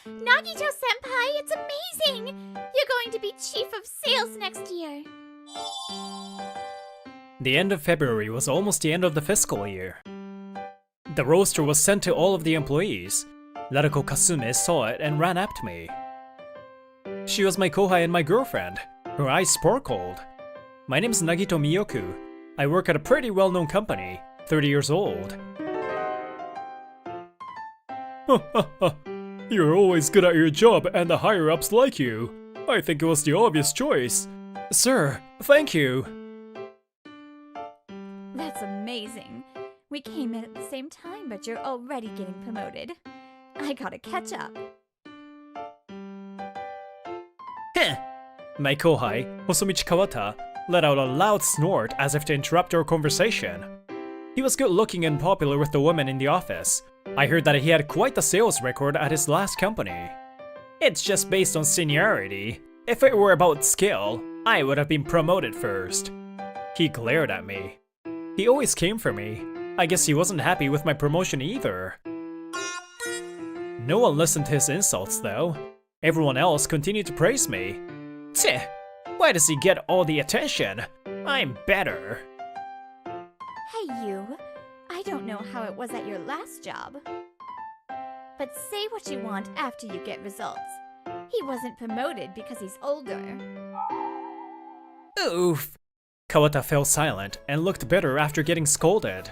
Nagito-senpai, it's amazing! You're going to be chief of sales next year. The end of February was almost the end of the fiscal year. The roster was sent to all of the employees. Naruko Kasume saw it and ran up to me. She was my kohai and my girlfriend. Her eyes sparkled. My name's Nagito Miyoku. I work at a pretty well-known company, 30 years old. You're always good at your job and the higher-ups like you. I think it was the obvious choice. Sir, thank you. That's amazing. We came in at the same time, but you're already getting promoted. I gotta catch up. Heh! My kohai, Hosomichi Kawata, let out a loud snort as if to interrupt our conversation. He was good looking and popular with the women in the office. I heard that he had quite the sales record at his last company. It's just based on seniority. If it were about skill, I would have been promoted first. He glared at me. He always came for me. I guess he wasn't happy with my promotion either. No one listened to his insults though. Everyone else continued to praise me. Tch, why does he get all the attention? I'm better. Hey you, I don't know how it was at your last job. But say what you want after you get results. He wasn't promoted because he's older. Oof. Kawata fell silent and looked bitter after getting scolded.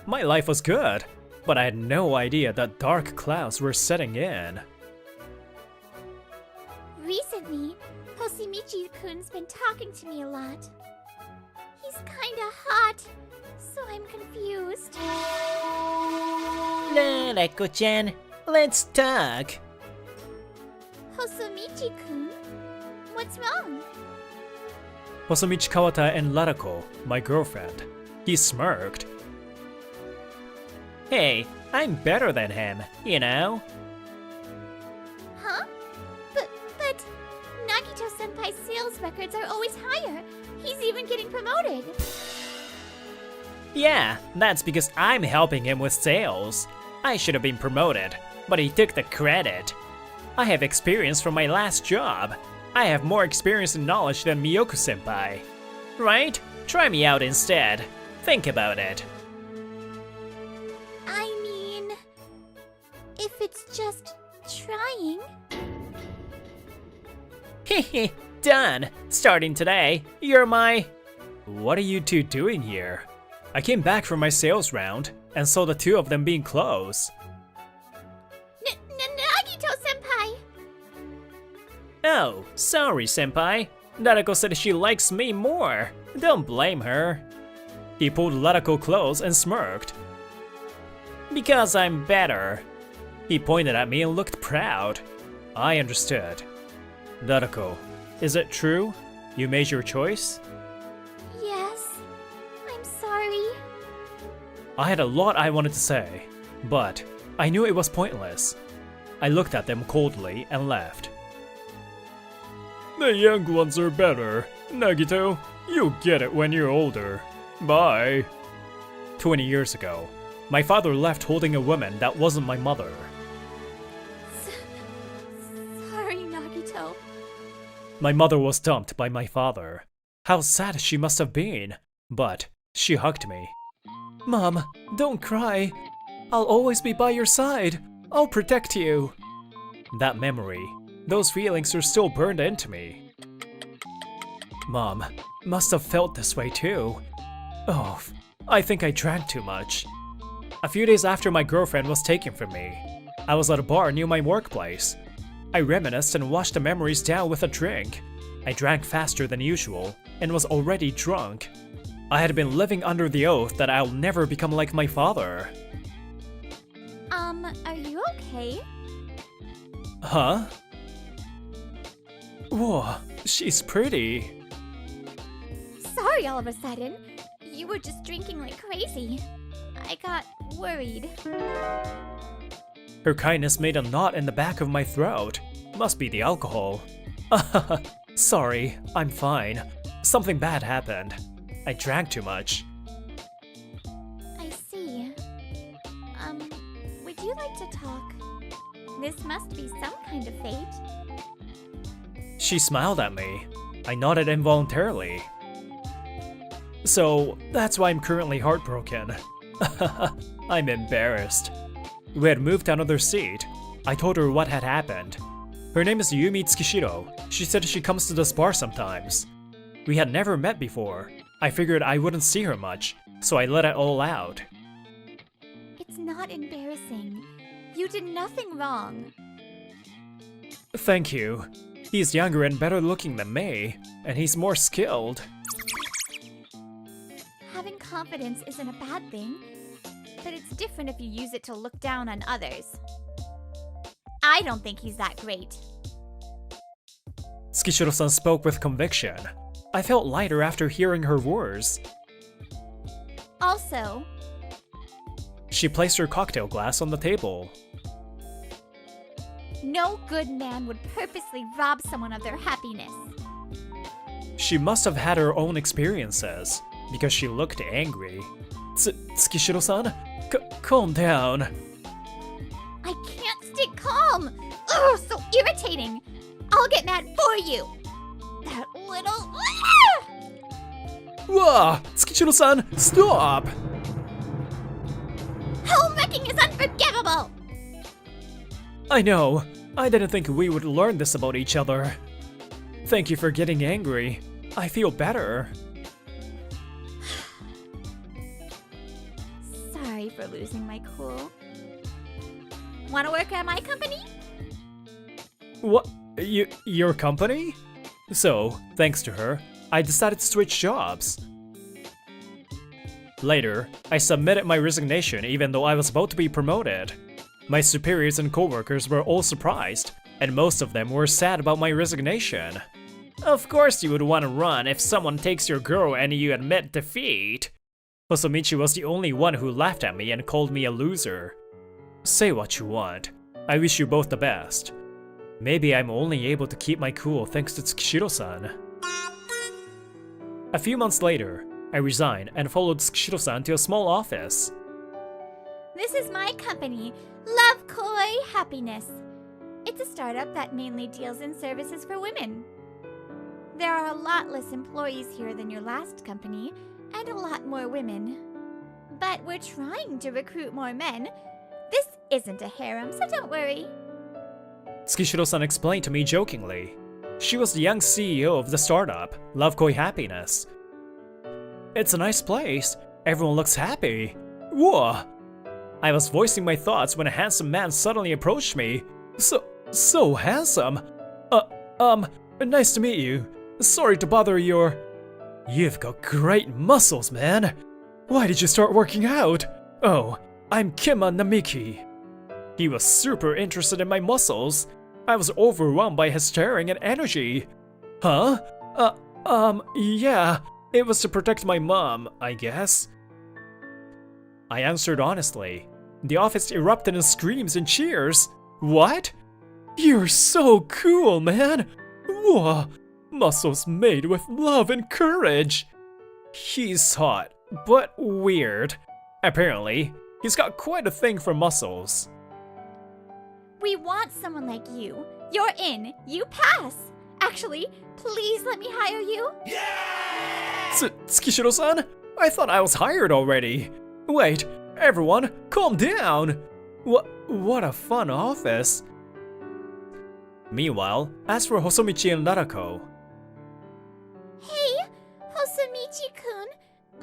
My life was good, but I had no idea that dark clouds were setting in. Recently, Hoshimichi-kun's been talking to me a lot. He's kinda hot, so I'm confused. Narako-chan, let's talk. Hoshimichi-kun? What's wrong? Hosomichi Kawata and Larako, my girlfriend. He smirked. Hey, I'm better than him, you know? Huh? But Nagito-senpai's sales records are always higher. He's even getting promoted. Yeah, that's because I'm helping him with sales. I should have been promoted, but he took the credit. I have experience from my last job. I have more experience and knowledge than Miyoku-senpai. Right? Try me out instead. Think about it. I mean, if it's just trying. Hehe, done. Starting today, you're my... What are you two doing here? I came back from my sales round and saw the two of them being close. Nagito-senpai! Oh, sorry, senpai. Narako said she likes me more. Don't blame her. He pulled Larako close and smirked. Because I'm better. He pointed at me and looked proud. I understood. Narako, is it true? You made your choice? Yes. I'm sorry. I had a lot I wanted to say, but I knew it was pointless. I looked at them coldly and left. The young ones are better. Nagito, you'll get it when you're older. Bye. 20 years ago, my father left holding a woman that wasn't my mother. Sorry, Nagito. My mother was dumped by my father. How sad she must have been. But she hugged me. Mom, don't cry. I'll always be by your side. I'll protect you. That memory, those feelings are still burned into me. Mom must have felt this way too. Oh, I think I drank too much. A few days after my girlfriend was taken from me, I was at a bar near my workplace. I reminisced and washed the memories down with a drink. I drank faster than usual and was already drunk. I had been living under the oath that I'll never become like my father. Are you okay? Huh? Whoa, she's pretty. Sorry all of a sudden. You were just drinking like crazy. I got worried. Her kindness made a knot in the back of my throat. Must be the alcohol. Sorry, I'm fine. Something bad happened. I drank too much. I see. Would you like to talk? This must be some kind of fate. She smiled at me. I nodded involuntarily. So, that's why I'm currently heartbroken. I'm embarrassed. We had moved to another seat. I told her what had happened. Her name is Yumi Tsukishiro. She said she comes to this bar sometimes. We had never met before. I figured I wouldn't see her much, so I let it all out. It's not embarrassing. You did nothing wrong. Thank you. He's younger and better looking than me, and he's more skilled. Having confidence isn't a bad thing, but it's different if you use it to look down on others. I don't think he's that great. Tsukishiro-san spoke with conviction. I felt lighter after hearing her words. Also, She placed her cocktail glass on the table. no good man would purposely rob someone of their happiness. She must have had her own experiences, because she looked angry. Tsukishiro-san, calm down. I can't stay calm! Ugh, so irritating! I'll get mad for you! That little... Whoa! Tsukishiro-san, stop! Home wrecking is unforgivable! I know. I didn't think we would learn this about each other. Thank you for getting angry. I feel better. Sorry for losing my cool. Wanna work at my company? What? Your company? So, thanks to her, I decided to switch jobs. Later, I submitted my resignation even though I was about to be promoted. My superiors and coworkers were all surprised, and most of them were sad about my resignation. Of course you would want to run if someone takes your girl and you admit defeat. Hosomichi was the only one who laughed at me and called me a loser. Say what you want. I wish you both the best. Maybe I'm only able to keep my cool thanks to Tsukishiro-san. A few months later, I resigned and followed Tsukishiro-san to a small office. This is my company, Love Koi Happiness. It's a startup that mainly deals in services for women. There are a lot less employees here than your last company, and a lot more women. But we're trying to recruit more men. This isn't a harem, so don't worry. Tsukishiro-san explained to me jokingly. She was the young CEO of the startup, Love Koi Happiness. It's a nice place. Everyone looks happy. Whoa! I was voicing my thoughts when a handsome man suddenly approached me. So handsome. Nice to meet you. Sorry to bother your... You've got great muscles, man. Why did you start working out? Oh, I'm Kima Namiki. He was super interested in my muscles. I was overwhelmed by his staring and energy. Huh? Yeah. It was to protect my mom, I guess. I answered honestly. The office erupted in screams and cheers. What? You're so cool, man. Whoa. Muscles made with love and courage. He's hot, but weird. Apparently, he's got quite a thing for muscles. We want someone like you. You're in. You pass. Actually, please let me hire you. Tsukishiro-san? I thought I was hired already. Wait, everyone, calm down. What a fun office. Meanwhile, as for Hosomichi and Narako... Hey, Hosomichi-kun.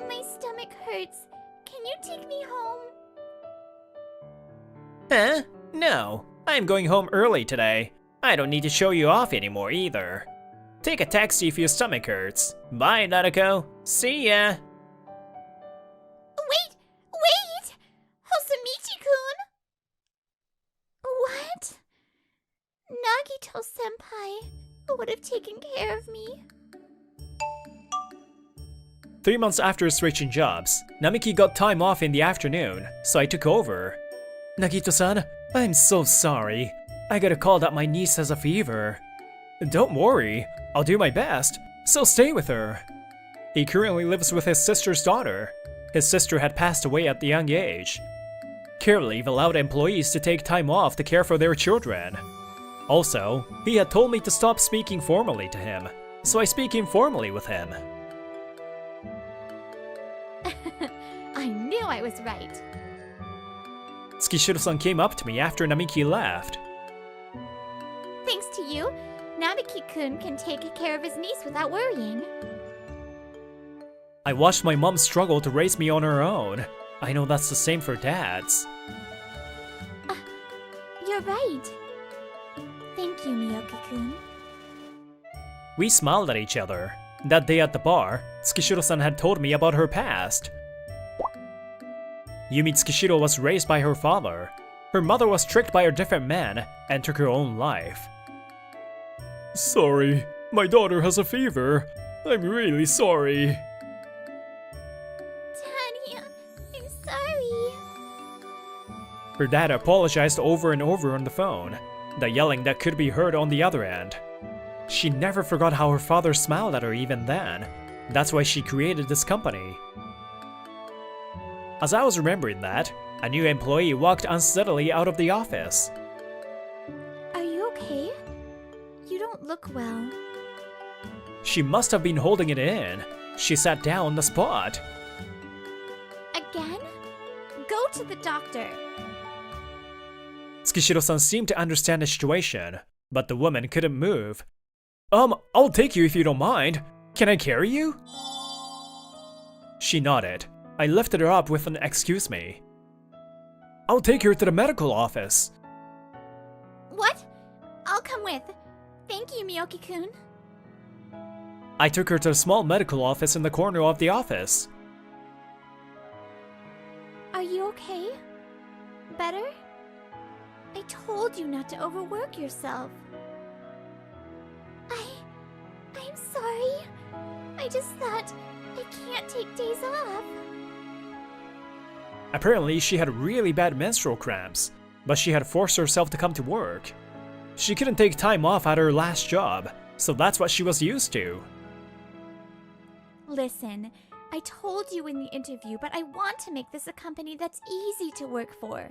My stomach hurts. Can you take me home? Huh? No, I'm going home early today. I don't need to show you off anymore either. Take a taxi if your stomach hurts. Bye, Narako. See ya. Wait! Hosomichi-kun! What? Nagito-senpai would have taken care of me. 3 months after switching jobs, Namiki got time off in the afternoon, so I took over. Nagito-san, I'm so sorry. I got a call that my niece has a fever. Don't worry, I'll do my best, so stay with her. He currently lives with his sister's daughter. His sister had passed away at a young age. Care leave allowed employees to take time off to care for their children. Also, he had told me to stop speaking formally to him, so I speak informally with him. I knew I was right. Tsukishiro-san came up to me after Namiki left. Thanks to you, Namiki-kun can take care of his niece without worrying. I watched my mom struggle to raise me on her own. I know that's the same for dads. You're right. Thank you, Miyoki-kun. We smiled at each other. That day at the bar, Tsukishiro-san had told me about her past. Yumi Tsukishiro was raised by her father. Her mother was tricked by a different man and took her own life. Sorry, my daughter has a fever. I'm really sorry. Daddy, I'm sorry. Her dad apologized over and over on the phone, the yelling that could be heard on the other end. She never forgot how her father smiled at her even then. That's why she created this company. As I was remembering that, a new employee walked unsteadily out of the office. Are you okay? You don't look well. She must have been holding it in. She sat down on the spot. Again? Go to the doctor. Tsukishiro-san seemed to understand the situation, but the woman couldn't move. I'll take you if you don't mind. Can I carry you? She nodded. I lifted her up with an "excuse me." I'll take her to the medical office. What? I'll come with. Thank you, Miyoki-kun. I took her to a small medical office in the corner of the office. Are you okay? Better? I told you not to overwork yourself. I'm sorry. I just thought I can't take days off. Apparently, she had really bad menstrual cramps, but she had forced herself to come to work. She couldn't take time off at her last job, so that's what she was used to. Listen, I told you in the interview, but I want to make this a company that's easy to work for.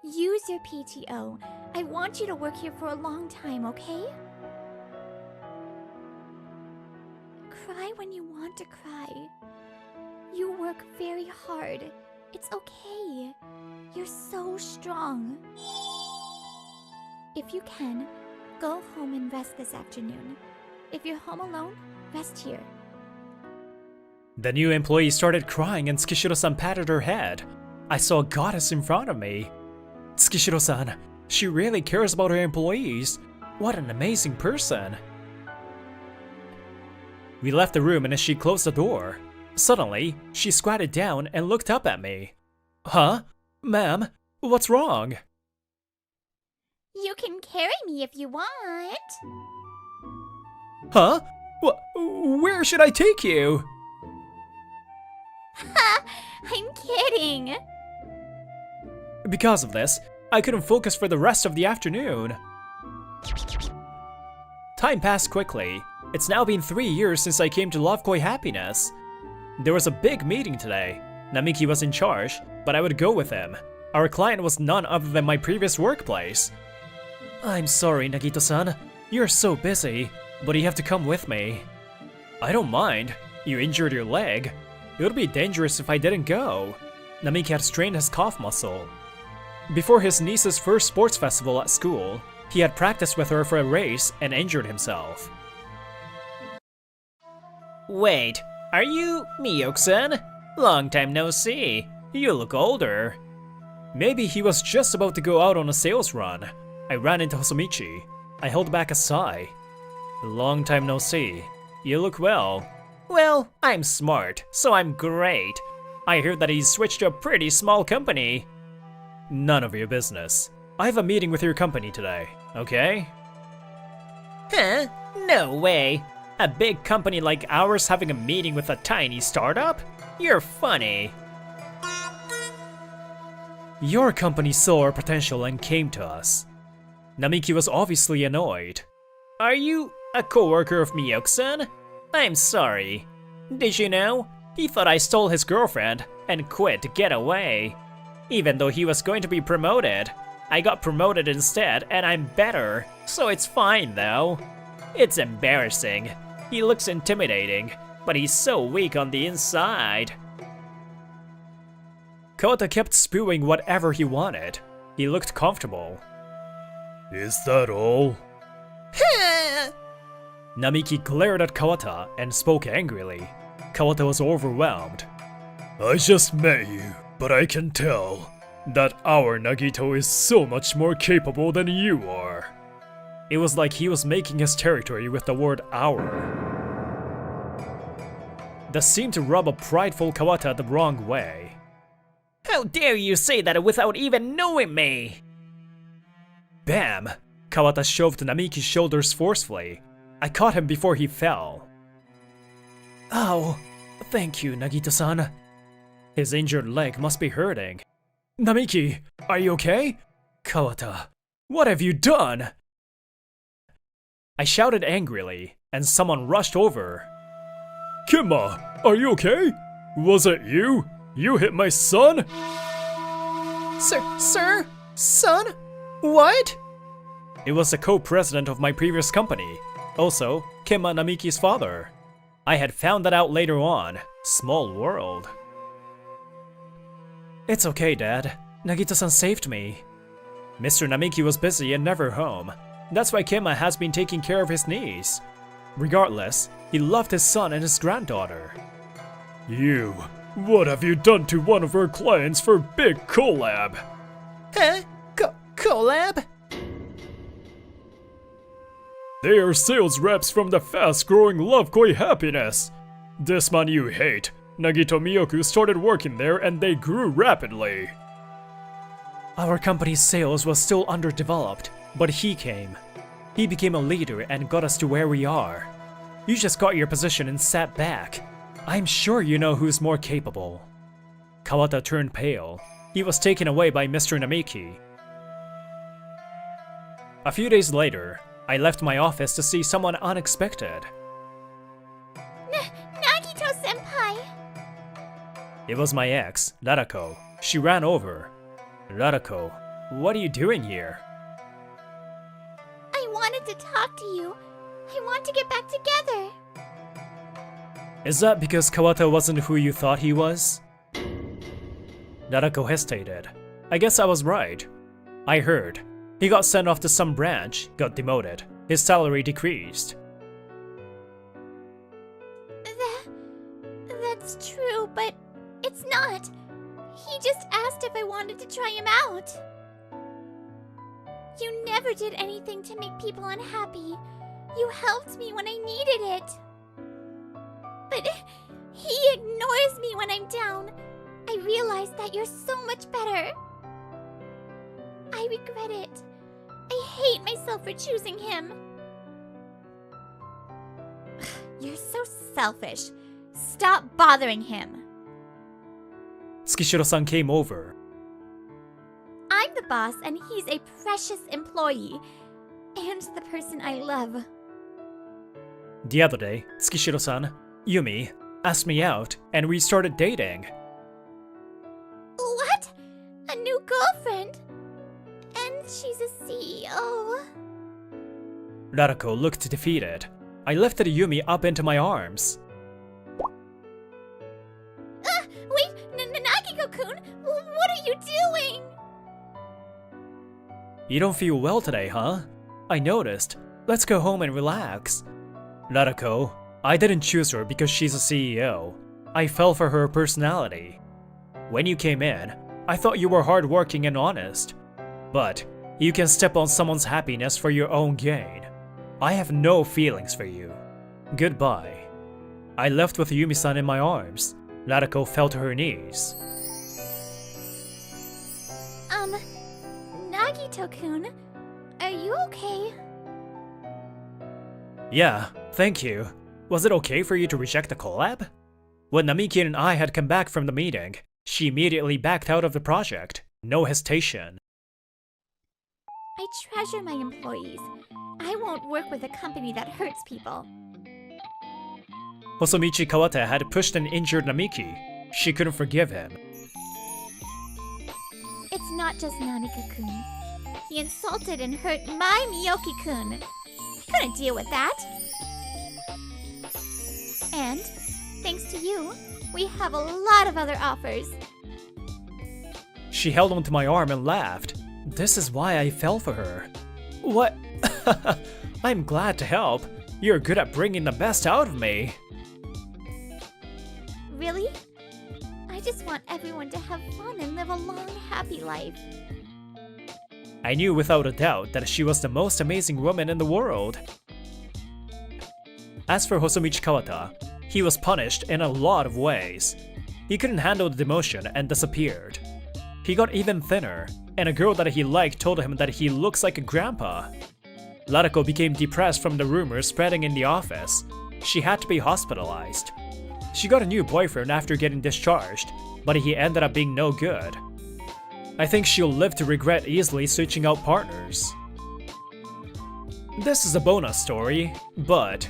Use your PTO. I want you to work here for a long time, okay? Cry when you want to cry. You work very hard. It's okay. You're so strong. If you can, go home and rest this afternoon. If you're home alone, rest here. The new employee started crying and Tsukishiro-san patted her head. I saw a goddess in front of me. Tsukishiro-san, she really cares about her employees. What an amazing person. We left the room, and as she closed the door, suddenly, she squatted down and looked up at me. Huh? Ma'am, what's wrong? You can carry me if you want. Huh? Where should I take you? Ha! I'm kidding. Because of this, I couldn't focus for the rest of the afternoon. Time passed quickly. It's now been 3 years since I came to Love Koi Happiness. There was a big meeting today. Namiki was in charge, but I would go with him. Our client was none other than my previous workplace. I'm sorry, Nagito-san. You're so busy, but you have to come with me. I don't mind. You injured your leg. It would be dangerous if I didn't go. Namiki had strained his calf muscle. Before his niece's first sports festival at school, he had practiced with her for a race and injured himself. Wait, are you Miyoki-san? Long time no see. You look older. Maybe he was just about to go out on a sales run. I ran into Hosomichi. I held back a sigh. Long time no see. You look well. Well, I'm smart, so I'm great. I heard that he's switched to a pretty small company. None of your business. I have a meeting with your company today, okay? Huh? No way. A big company like ours having a meeting with a tiny startup? You're funny. Your company saw our potential and came to us. Namiki was obviously annoyed. Are you a coworker of Miyoki-san? I'm sorry. Did you know? He thought I stole his girlfriend and quit to get away. Even though he was going to be promoted. I got promoted instead, and I'm better, so it's fine though. It's embarrassing. He looks intimidating, but he's so weak on the inside. Kawata kept spewing whatever he wanted. He looked comfortable. Is that all? Namiki glared at Kawata and spoke angrily. Kawata was overwhelmed. I just met you, but I can tell that our Nagito is so much more capable than you are. It was like he was making his territory with the word our. That seemed to rub a prideful Kawata the wrong way. How dare you say that without even knowing me? Bam! Kawata shoved Namiki's shoulders forcefully. I caught him before he fell. Ow! Thank you, Nagito-san. His injured leg must be hurting. Namiki, are you okay? Kawata, what have you done? I shouted angrily, and someone rushed over. Kimma, are you okay? Was it you? You hit my son? Sir? Son? What? It was the co-president of my previous company, also Kimma Namiki's father. I had found that out later on. Small world. It's okay, Dad. Nagito-san saved me. Mr. Namiki was busy and never home. That's why Kimma has been taking care of his niece. Regardless, he loved his son and his granddaughter. You, what have you done to one of our clients for big collab? Huh? Collab? They are sales reps from the fast-growing Love Koi Happiness. This man you hate, Nagito Miyoku, started working there and they grew rapidly. Our company's sales was still underdeveloped, but he came. He became a leader and got us to where we are. You just got your position and sat back. I'm sure you know who's more capable. Kawata turned pale. He was taken away by Mr. Namiki. A few days later, I left my office to see someone unexpected. Nagito-senpai! It was my ex, Narako. She ran over. Narako, what are you doing here? I wanted to talk to you. I want to get back together. Is that because Kawata wasn't who you thought he was? Narako hesitated. I guess I was right. I heard. He got sent off to some branch, got demoted. His salary decreased. That's true, but it's not. He just asked if I wanted to try him out. You never did anything to make people unhappy. You helped me when I needed it. But he ignores me when I'm down. I realize that you're so much better. I regret it. I hate myself for choosing him. You're so selfish. Stop bothering him. Tsukishiro-san came over. I'm the boss and he's a precious employee. And the person I love. The other day, Tsukishiro-san, Yumi, asked me out and we started dating. What? A new girlfriend? And she's a CEO. Narako looked defeated. I lifted Yumi up into my arms. Wait, Nagiko-kun, what are you doing? You don't feel well today, huh? I noticed. Let's go home and relax. Narako, I didn't choose her because she's a CEO. I fell for her personality. When you came in, I thought you were hardworking and honest. But you can step on someone's happiness for your own gain. I have no feelings for you. Goodbye. I left with Yumi-san in my arms. Narako fell to her knees. Nagito-kun, are you okay? Yeah, thank you. Was it okay for you to reject the collab? When Namiki and I had come back from the meeting, she immediately backed out of the project. No hesitation. I treasure my employees. I won't work with a company that hurts people. Hosomichi Kawata had pushed and injured Namiki. She couldn't forgive him. not just Nanika-kun. He insulted and hurt my Miyoki-kun. I couldn't deal with that. And, thanks to you, we have a lot of other offers. She held onto my arm and laughed. This is why I fell for her. What? I'm glad to help. You're good at bringing the best out of me. Really? I just want everyone to have fun and live a long, happy life. I knew without a doubt that she was the most amazing woman in the world. As for Hosomichi Kawata, he was punished in a lot of ways. He couldn't handle the demotion and disappeared. He got even thinner, and a girl that he liked told him that he looks like a grandpa. Larako became depressed from the rumors spreading in the office. She had to be hospitalized. She got a new boyfriend after getting discharged, but he ended up being no good. I think she'll live to regret easily switching out partners. This is a bonus story, but...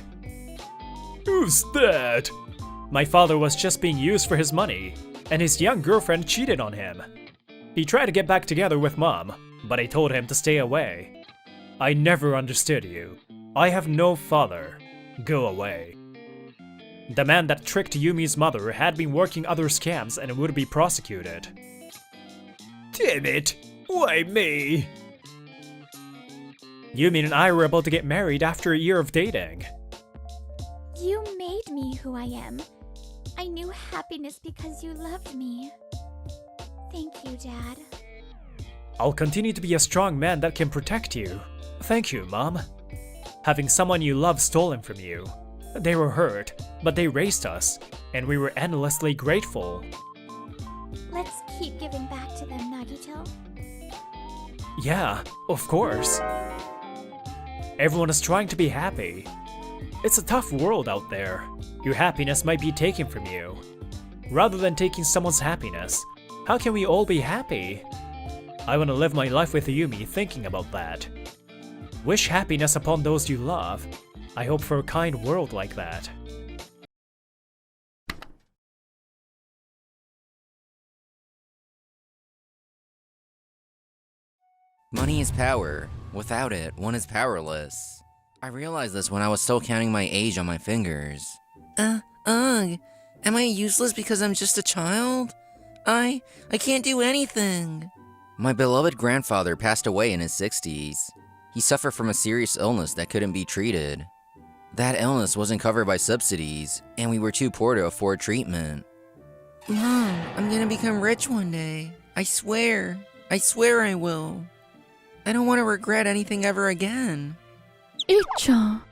Who's that? My father was just being used for his money, and his young girlfriend cheated on him. He tried to get back together with Mom, but I told him to stay away. I never understood you. I have no father. Go away. The man that tricked Yumi's mother had been working other scams and would be prosecuted. Damn it! Why me? Yumi and I were about to get married after a year of dating. You made me who I am. I knew happiness because you loved me. Thank you, Dad. I'll continue to be a strong man that can protect you. Thank you, Mom. Having someone you love stolen from you. They were hurt, but they raised us, and we were endlessly grateful. Let's keep giving back to them, Nagito. Yeah, of course. Everyone is trying to be happy. It's a tough world out there. Your happiness might be taken from you. Rather than taking someone's happiness, how can we all be happy? I want to live my life with Yumi thinking about that. Wish happiness upon those you love. I hope for a kind world like that. Money is power. Without it, one is powerless. I realized this when I was still counting my age on my fingers. Am I useless because I'm just a child? I can't do anything. My beloved grandfather passed away in his 60s. He suffered from a serious illness that couldn't be treated. That illness wasn't covered by subsidies, and we were too poor to afford treatment. Mom, I'm gonna become rich one day. I swear. I swear I will. I don't want to regret anything ever again. Icha.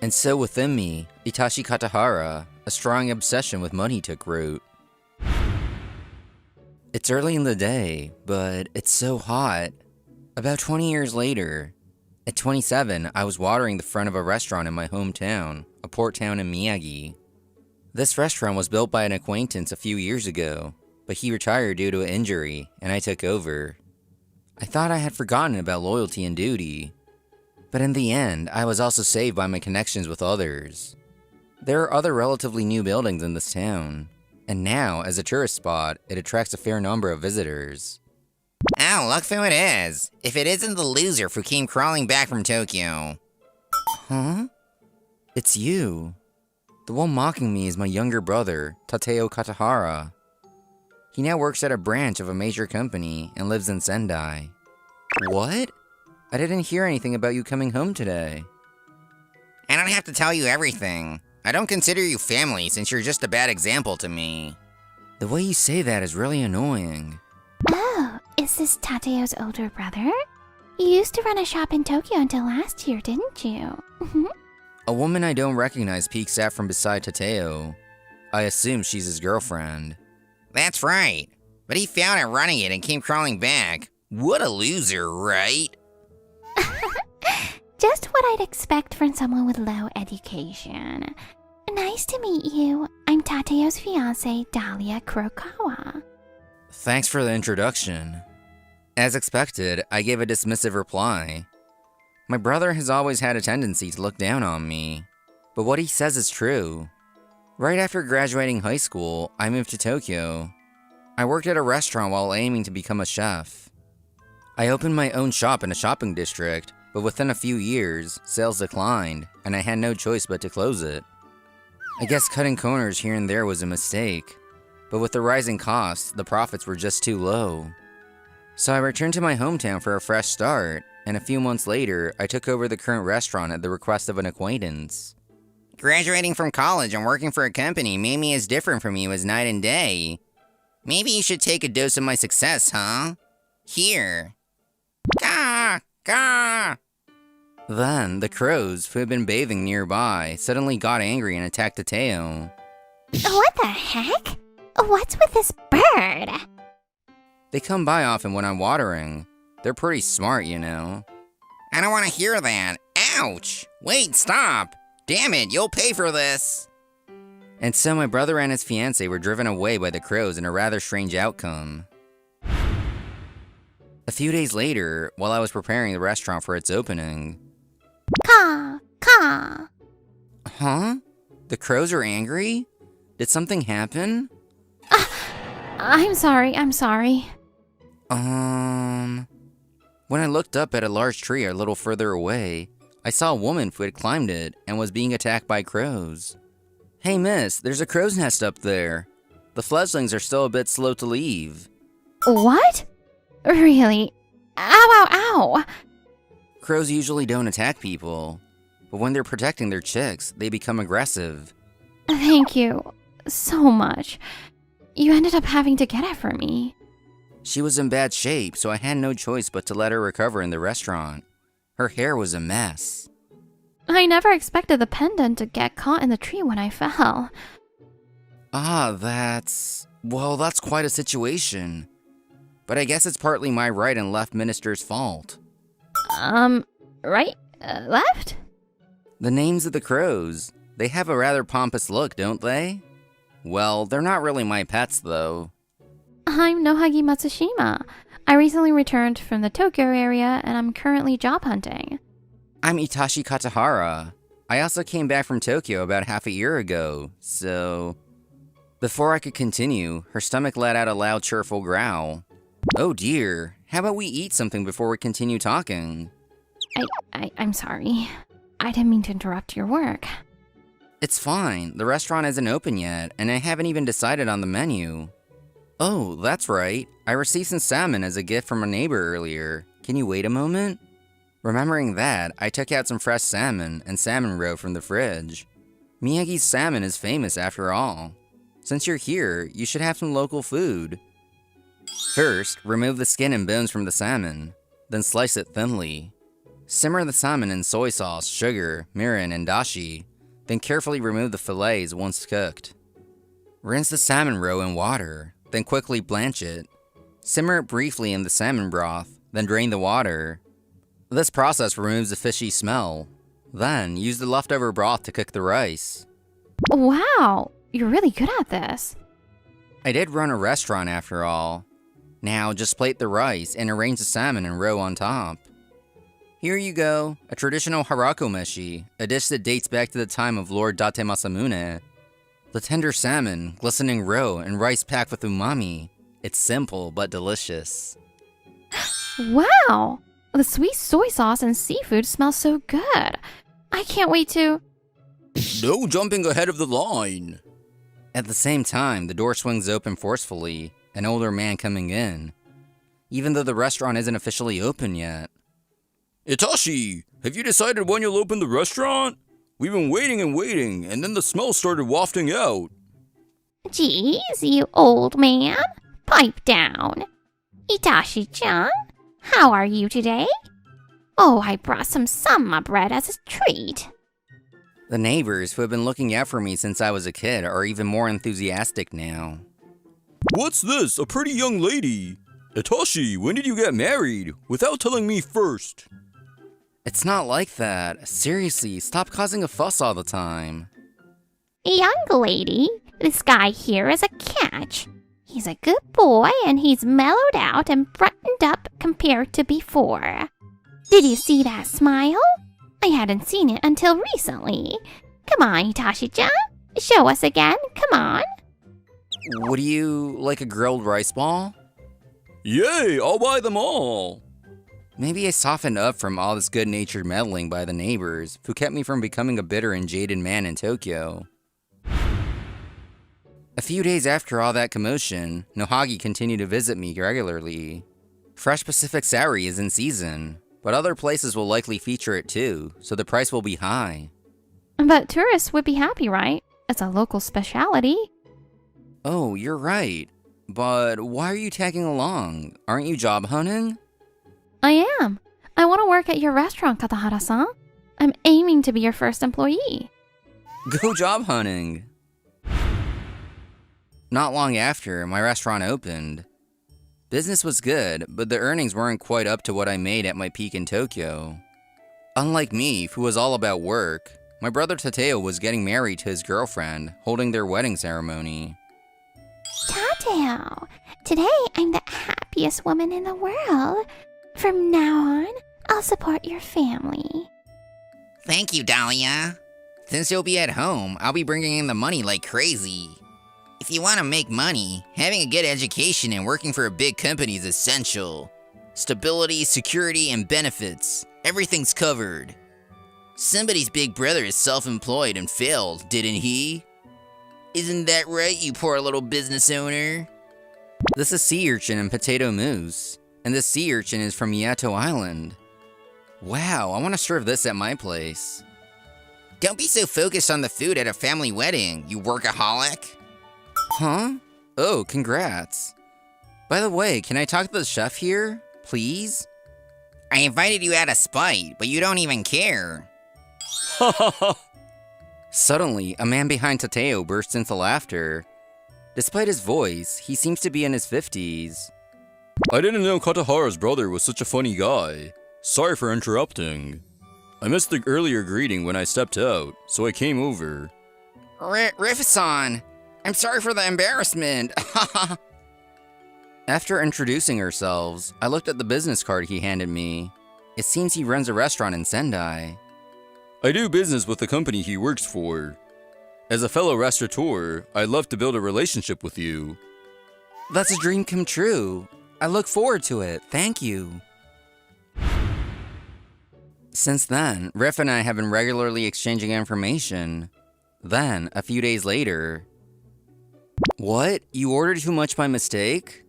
And so within me, Itachi Katahara, a strong obsession with money took root. It's early in the day, but it's so hot. About 20 years later, at 27, I was watering the front of a restaurant in my hometown, a port town in Miyagi. This restaurant was built by an acquaintance a few years ago, but he retired due to an injury, and I took over. I thought I had forgotten about loyalty and duty, but in the end, I was also saved by my connections with others. There are other relatively new buildings in this town, and now, as a tourist spot, it attracts a fair number of visitors. Oh, look who it is! If it isn't the loser who came crawling back from Tokyo. Huh? It's you. The one mocking me is my younger brother, Tateo Katahara. He now works at a branch of a major company and lives in Sendai. What? I didn't hear anything about you coming home today. I don't have to tell you everything. I don't consider you family since you're just a bad example to me. The way you say that is really annoying. Oh, is this Tateo's older brother? You used to run a shop in Tokyo until last year, didn't you? A woman I don't recognize peeks out from beside Tateo. I assume she's his girlfriend. That's right. But he found her running it and came crawling back. What a loser, right? Just what I'd expect from someone with low education. Nice to meet you. I'm Tateo's fiancée, Dahlia Kurokawa. Thanks for the introduction. As expected, I gave a dismissive reply. My brother has always had a tendency to look down on me, but what he says is true. Right after graduating high school, I moved to Tokyo. I worked at a restaurant while aiming to become a chef. I opened my own shop in a shopping district, but within a few years, sales declined, and I had no choice but to close it. I guess cutting corners here and there was a mistake, but with the rising costs, the profits were just too low. So I returned to my hometown for a fresh start, and a few months later, I took over the current restaurant at the request of an acquaintance. Graduating from college and working for a company made me as different from you as night and day. Maybe you should take a dose of my success, huh? Here. Gah! Gah! Then, the crows, who had been bathing nearby, suddenly got angry and attacked Tateo. What the heck? What's with this bird? They come by often when I'm watering. They're pretty smart, you know. I don't want to hear that. Ouch! Wait, stop! Damn it, you'll pay for this! And so my brother and his fiancée were driven away by the crows in a rather strange outcome. A few days later, while I was preparing the restaurant for its opening... Caw, caw. Huh? The crows are angry? Did something happen? I'm sorry. When I looked up at a large tree a little further away, I saw a woman who had climbed it and was being attacked by crows. Hey miss, there's a crow's nest up there. The fledglings are still a bit slow to leave. What? Really? Ow, ow, ow! Crows usually don't attack people, but when they're protecting their chicks, they become aggressive. Thank you so much. You ended up having to get it for me. She was in bad shape, so I had no choice but to let her recover in the restaurant. Her hair was a mess. I never expected the pendant to get caught in the tree when I fell. That's quite a situation. But I guess it's partly my right and left minister's fault. Right? Left? The names of the crows. They have a rather pompous look, don't they? Well, they're not really my pets, though. I'm Nohagi Matsushima. I recently returned from the Tokyo area, and I'm currently job hunting. I'm Itachi Katahara. I also came back from Tokyo about half a year ago, so... Before I could continue, her stomach let out a loud, cheerful growl. Oh dear, how about we eat something before we continue talking? I'm sorry. I didn't mean to interrupt your work. It's fine, the restaurant isn't open yet, and I haven't even decided on the menu. Oh, that's right, I received some salmon as a gift from a neighbor earlier. Can you wait a moment? Remembering that, I took out some fresh salmon and salmon roe from the fridge. Miyagi's salmon is famous after all. Since you're here, you should have some local food. First, remove the skin and bones from the salmon, then slice it thinly. Simmer the salmon in soy sauce, sugar, mirin, and dashi, then carefully remove the fillets once cooked. Rinse the salmon roe in water, then quickly blanch it. Simmer it briefly in the salmon broth, then drain the water. This process removes the fishy smell. Then, use the leftover broth to cook the rice. Wow, you're really good at this. I did run a restaurant after all. Now, just plate the rice and arrange the salmon and roe on top. Here you go, a traditional harako meshi, a dish that dates back to the time of Lord Date Masamune. The tender salmon, glistening roe, and rice packed with umami. It's simple but delicious. Wow, the sweet soy sauce and seafood smell so good. I can't wait to... No jumping ahead of the line. At the same time, the door swings open forcefully, an older man coming in. Even though the restaurant isn't officially open yet. Itachi, have you decided when you'll open the restaurant? We've been waiting and waiting, and then the smell started wafting out. Geez, you old man. Pipe down. Itachi-chan, how are you today? Oh, I brought some samba bread as a treat. The neighbors, who have been looking out for me since I was a kid, are even more enthusiastic now. What's this? A pretty young lady. Itachi, when did you get married? Without telling me first. It's not like that. Seriously, stop causing a fuss all the time. Young lady, this guy here is a catch. He's a good boy and he's mellowed out and brightened up compared to before. Did you see that smile? I hadn't seen it until recently. Come on, Itachi-chan. Show us again, come on. Would you like a grilled rice ball? Yay, I'll buy them all. Maybe I softened up from all this good-natured meddling by the neighbors, who kept me from becoming a bitter and jaded man in Tokyo. A few days after all that commotion, Nohagi continued to visit me regularly. Fresh Pacific Sari is in season, but other places will likely feature it too, so the price will be high. But tourists would be happy, right? It's a local specialty. Oh, you're right. But why are you tagging along? Aren't you job hunting? I am. I want to work at your restaurant, Katahara-san. I'm aiming to be your first employee. Go job hunting! Not long after, my restaurant opened. Business was good, but the earnings weren't quite up to what I made at my peak in Tokyo. Unlike me, who was all about work, my brother Tateo was getting married to his girlfriend, holding their wedding ceremony. Tateo, today I'm the happiest woman in the world. From now on, I'll support your family. Thank you, Dahlia. Since you'll be at home, I'll be bringing in the money like crazy. If you want to make money, having a good education and working for a big company is essential. Stability, security, and benefits. Everything's covered. Somebody's big brother is self-employed and failed, didn't he? Isn't that right, you poor little business owner? This is sea urchin and potato mousse, and this sea urchin is from Yato Island. Wow, I want to serve this at my place. Don't be so focused on the food at a family wedding, you workaholic. Huh? Oh, congrats. By the way, can I talk to the chef here, please? I invited you out of spite, but you don't even care. Suddenly, a man behind Tateo burst into laughter. Despite his voice, he seems to be in his 50s. I didn't know Katahara's brother was such a funny guy. Sorry for interrupting. I missed the earlier greeting when I stepped out, so I came over. Riff-san, I'm sorry for the embarrassment. After introducing ourselves, I looked at the business card he handed me. It seems he runs a restaurant in Sendai. I do business with the company he works for. As a fellow restaurateur, I'd love to build a relationship with you. That's a dream come true. I look forward to it. Thank you. Since then, Riff and I have been regularly exchanging information. Then, a few days later... What? You ordered too much by mistake?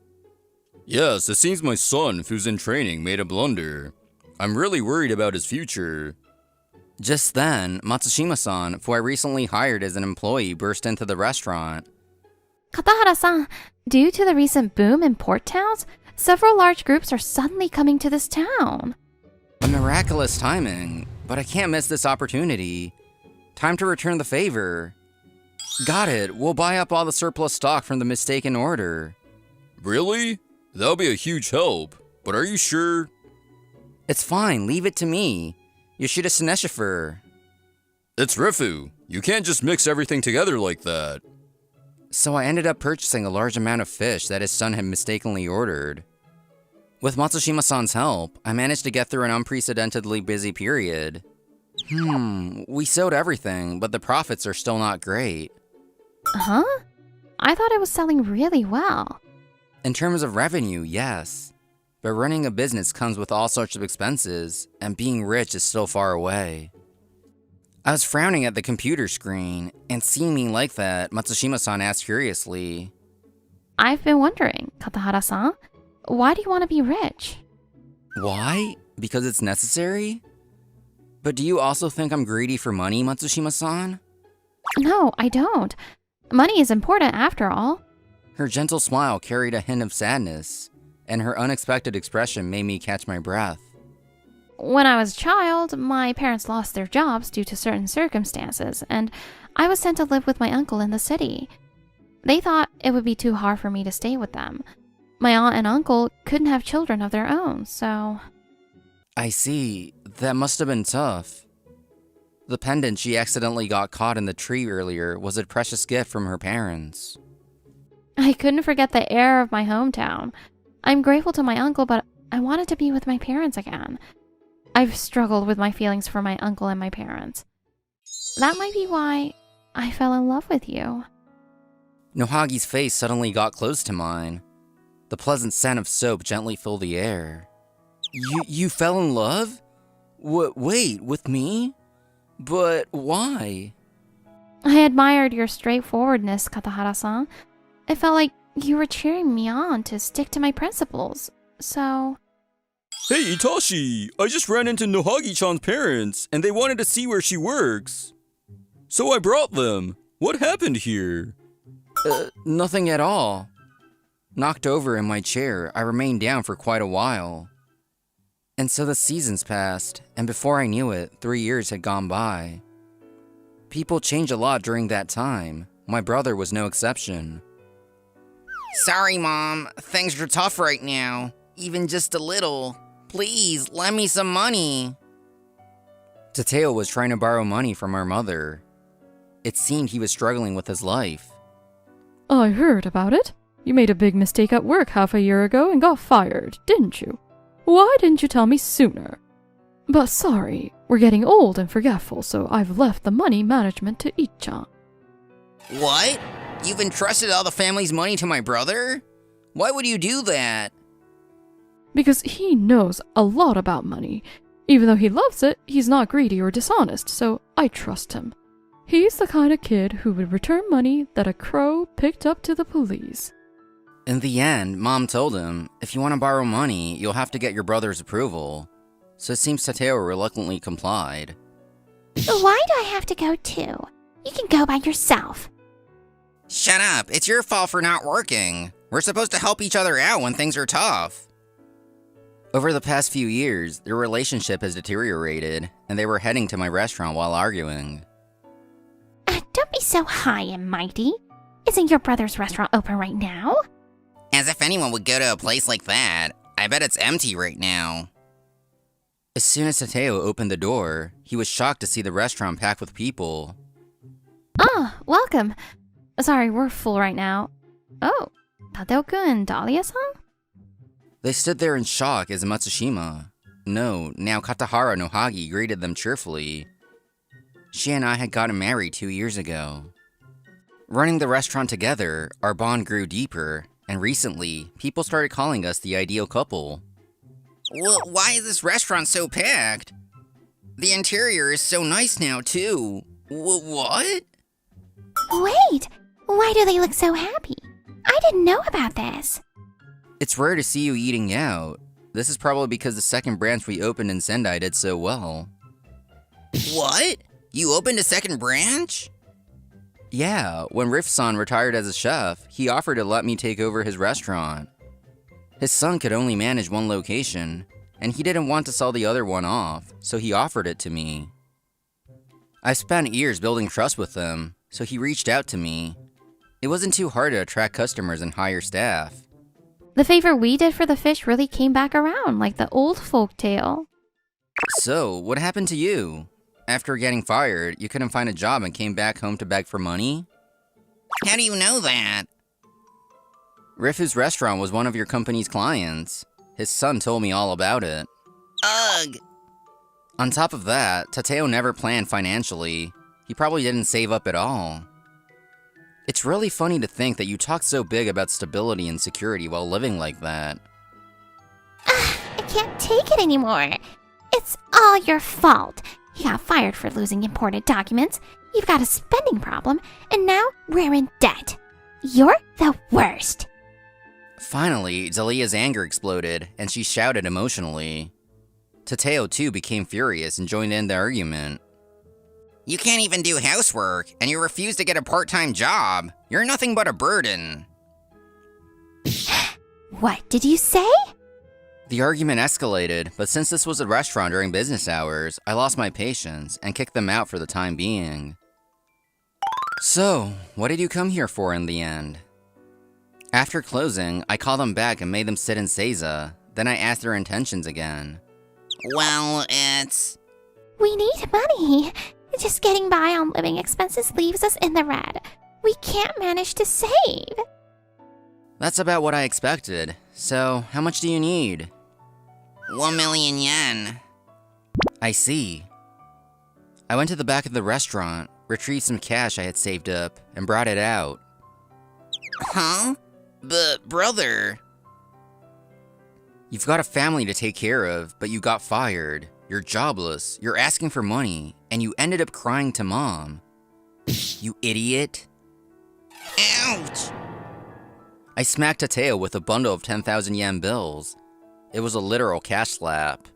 Yes, it seems my son, who's in training, made a blunder. I'm really worried about his future. Just then, Matsushima-san, who I recently hired as an employee, burst into the restaurant. Katahara-san, due to the recent boom in port towns, several large groups are suddenly coming to this town. A miraculous timing, but I can't miss this opportunity. Time to return the favor. Got it, we'll buy up all the surplus stock from the mistaken order. Really? That'll be a huge help, but are you sure? It's fine, leave it to me. Yoshida Seneshifer. It's Rifu. You can't just mix everything together like that. So I ended up purchasing a large amount of fish that his son had mistakenly ordered. With Matsushima-san's help, I managed to get through an unprecedentedly busy period. We sold everything, but the profits are still not great. Huh? I thought it was selling really well. In terms of revenue, yes. But running a business comes with all sorts of expenses, and being rich is still far away. I was frowning at the computer screen, and seeing me like that, Matsushima-san asked curiously. I've been wondering, Katahara-san, why do you want to be rich? Why? Because it's necessary? But do you also think I'm greedy for money, Matsushima-san? No, I don't. Money is important after all. Her gentle smile carried a hint of sadness, and her unexpected expression made me catch my breath. When I was a child, my parents lost their jobs due to certain circumstances, and I was sent to live with my uncle in the city. They thought it would be too hard for me to stay with them. My aunt and uncle couldn't have children of their own, so... I see. That must have been tough. The pendant she accidentally got caught in the tree earlier was a precious gift from her parents. I couldn't forget the air of my hometown. I'm grateful to my uncle, but I wanted to be with my parents again. I've struggled with my feelings for my uncle and my parents. That might be why I fell in love with you. Nohagi's face suddenly got close to mine. The pleasant scent of soap gently filled the air. You fell in love? Wait, with me? But why? I admired your straightforwardness, Katahara-san. I felt like you were cheering me on to stick to my principles. So... Hey, Itachi! I just ran into Nohagi-chan's parents, and they wanted to see where she works. So I brought them. What happened here? Nothing at all. Knocked over in my chair, I remained down for quite a while. And so the seasons passed, and before I knew it, 3 years had gone by. People changed a lot during that time. My brother was no exception. Sorry, Mom. Things are tough right now. Even just a little. Please, lend me some money. Tateo was trying to borrow money from our mother. It seemed he was struggling with his life. I heard about it. You made a big mistake at work half a year ago and got fired, didn't you? Why didn't you tell me sooner? But sorry, we're getting old and forgetful, so I've left the money management to Ichan. What? You've entrusted all the family's money to my brother? Why would you do that? Because he knows a lot about money. Even though he loves it, he's not greedy or dishonest, so I trust him. He's the kind of kid who would return money that a crow picked up to the police. In the end, Mom told him, if you want to borrow money, you'll have to get your brother's approval. So it seems Tateo reluctantly complied. Why do I have to go too? You can go by yourself. Shut up, it's your fault for not working. We're supposed to help each other out when things are tough. Over the past few years, their relationship has deteriorated, and they were heading to my restaurant while arguing. Don't be so high and mighty. Isn't your brother's restaurant open right now? As if anyone would go to a place like that. I bet it's empty right now. As soon as Tateo opened the door, he was shocked to see the restaurant packed with people. Oh, welcome. Sorry, we're full right now. Oh, Tadeo-kun and Dahlia-san? They stood there in shock as Matsushima, no, now Katahara Nohagi, greeted them cheerfully. She and I had gotten married 2 years ago. Running the restaurant together, our bond grew deeper, and recently, people started calling us the ideal couple. Well, why is this restaurant so packed? The interior is so nice now, too. What? Wait, why do they look so happy? I didn't know about this. It's rare to see you eating out. This is probably because the second branch we opened in Sendai did so well. What? You opened a second branch? Yeah, when Riff-san retired as a chef, he offered to let me take over his restaurant. His son could only manage one location, and he didn't want to sell the other one off, so he offered it to me. I spent years building trust with him, so he reached out to me. It wasn't too hard to attract customers and hire staff. The favor we did for the fish really came back around, like the old folk tale. So, what happened to you? After getting fired, you couldn't find a job and came back home to beg for money? How do you know that? Rifu's restaurant was one of your company's clients. His son told me all about it. Ugh! On top of that, Tateo never planned financially. He probably didn't save up at all. It's really funny to think that you talk so big about stability and security while living like that. I can't take it anymore. It's all your fault. You got fired for losing important documents. You've got a spending problem, and now we're in debt. You're the worst. Finally, Zalia's anger exploded, and she shouted emotionally. Tateo too became furious and joined in the argument. You can't even do housework, and you refuse to get a part-time job. You're nothing but a burden. What did you say? The argument escalated, but since this was a restaurant during business hours, I lost my patience and kicked them out for the time being. So, what did you come here for in the end? After closing, I called them back and made them sit in Seiza. Then I asked their intentions again. Well, it's... We need money. Just getting by on living expenses leaves us in the red. We can't manage to save. That's about what I expected. So, how much do you need? 1 million yen. I see. I went to the back of the restaurant, retrieved some cash I had saved up, and brought it out. Huh? But, brother... You've got a family to take care of, but you got fired. You're jobless, you're asking for money, and you ended up crying to Mom. You idiot. Ouch! I smacked Tateo with a bundle of 10,000 yen bills. It was a literal cash slap.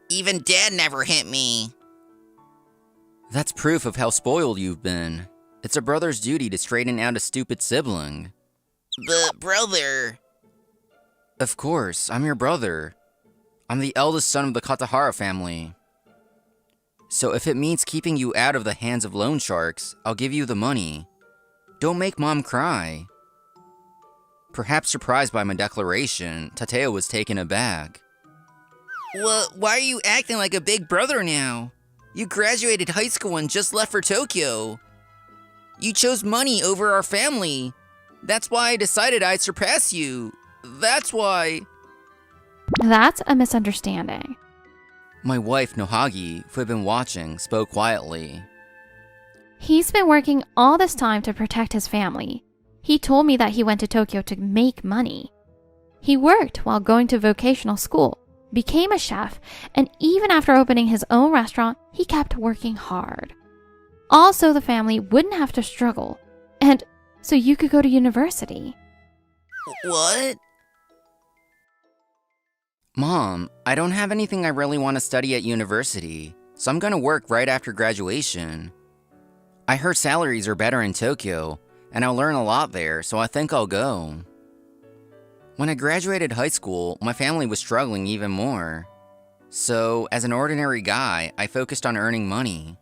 Even Dad never hit me. That's proof of how spoiled you've been. It's a brother's duty to straighten out a stupid sibling. But brother... Of course, I'm your brother. I'm the eldest son of the Katahara family. So if it means keeping you out of the hands of loan sharks, I'll give you the money. Don't make Mom cry. Perhaps surprised by my declaration, Tateo was taken aback. Well, why are you acting like a big brother now? You graduated high school and just left for Tokyo. You chose money over our family. That's why I decided I'd surpass you. That's why. That's a misunderstanding. My wife, Nohagi, who had been watching, spoke quietly. He's been working all this time to protect his family. He told me that he went to Tokyo to make money. He worked while going to vocational school, became a chef, and even after opening his own restaurant, he kept working hard. Also, the family wouldn't have to struggle, and so you could go to university. What? Mom, I don't have anything I really want to study at university, so I'm gonna work right after graduation. I heard salaries are better in Tokyo, and I'll learn a lot there, so I think I'll go. When I graduated high school, my family was struggling even more. So, as an ordinary guy, I focused on earning money.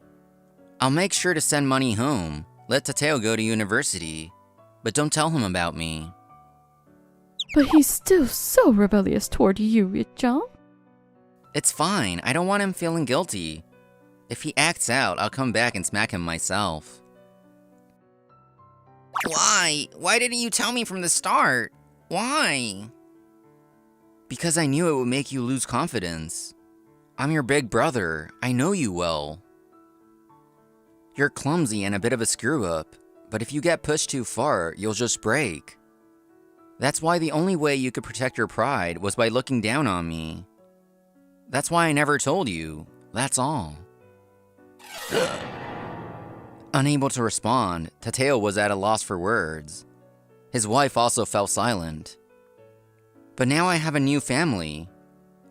I'll make sure to send money home, let Tateo go to university, but don't tell him about me. But he's still so rebellious toward you, Itchan. It's fine, I don't want him feeling guilty. If he acts out, I'll come back and smack him myself. Why? Why didn't you tell me from the start? Why? Because I knew it would make you lose confidence. I'm your big brother. I know you well. You're clumsy and a bit of a screw-up, but if you get pushed too far, you'll just break. That's why the only way you could protect your pride was by looking down on me. That's why I never told you. That's all. Unable to respond, Tateo was at a loss for words. His wife also fell silent. But now I have a new family.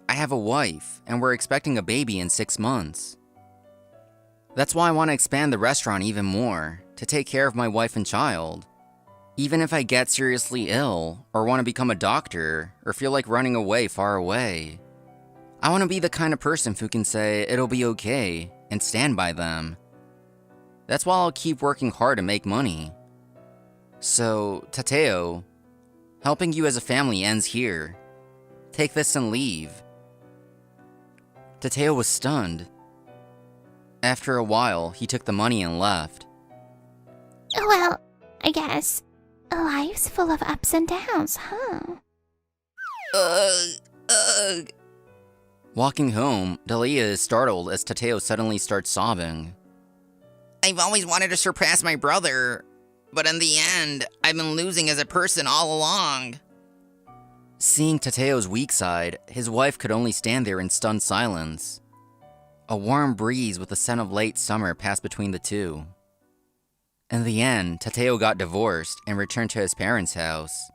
I have a wife, and we're expecting a baby in 6 months. That's why I want to expand the restaurant even more, to take care of my wife and child. Even if I get seriously ill, or want to become a doctor, or feel like running away far away. I want to be the kind of person who can say it'll be okay, and stand by them. That's why I'll keep working hard to make money. So, Tateo, helping you as a family ends here. Take this and leave. Tateo was stunned. After a while, he took the money and left. Well, I guess life's full of ups and downs, huh? Walking home, Dalia is startled as Tateo suddenly starts sobbing. I've always wanted to surpass my brother, but in the end, I've been losing as a person all along. Seeing Tateo's weak side, his wife could only stand there in stunned silence. A warm breeze with the scent of late summer passed between the two. In the end, Tateo got divorced and returned to his parents' house.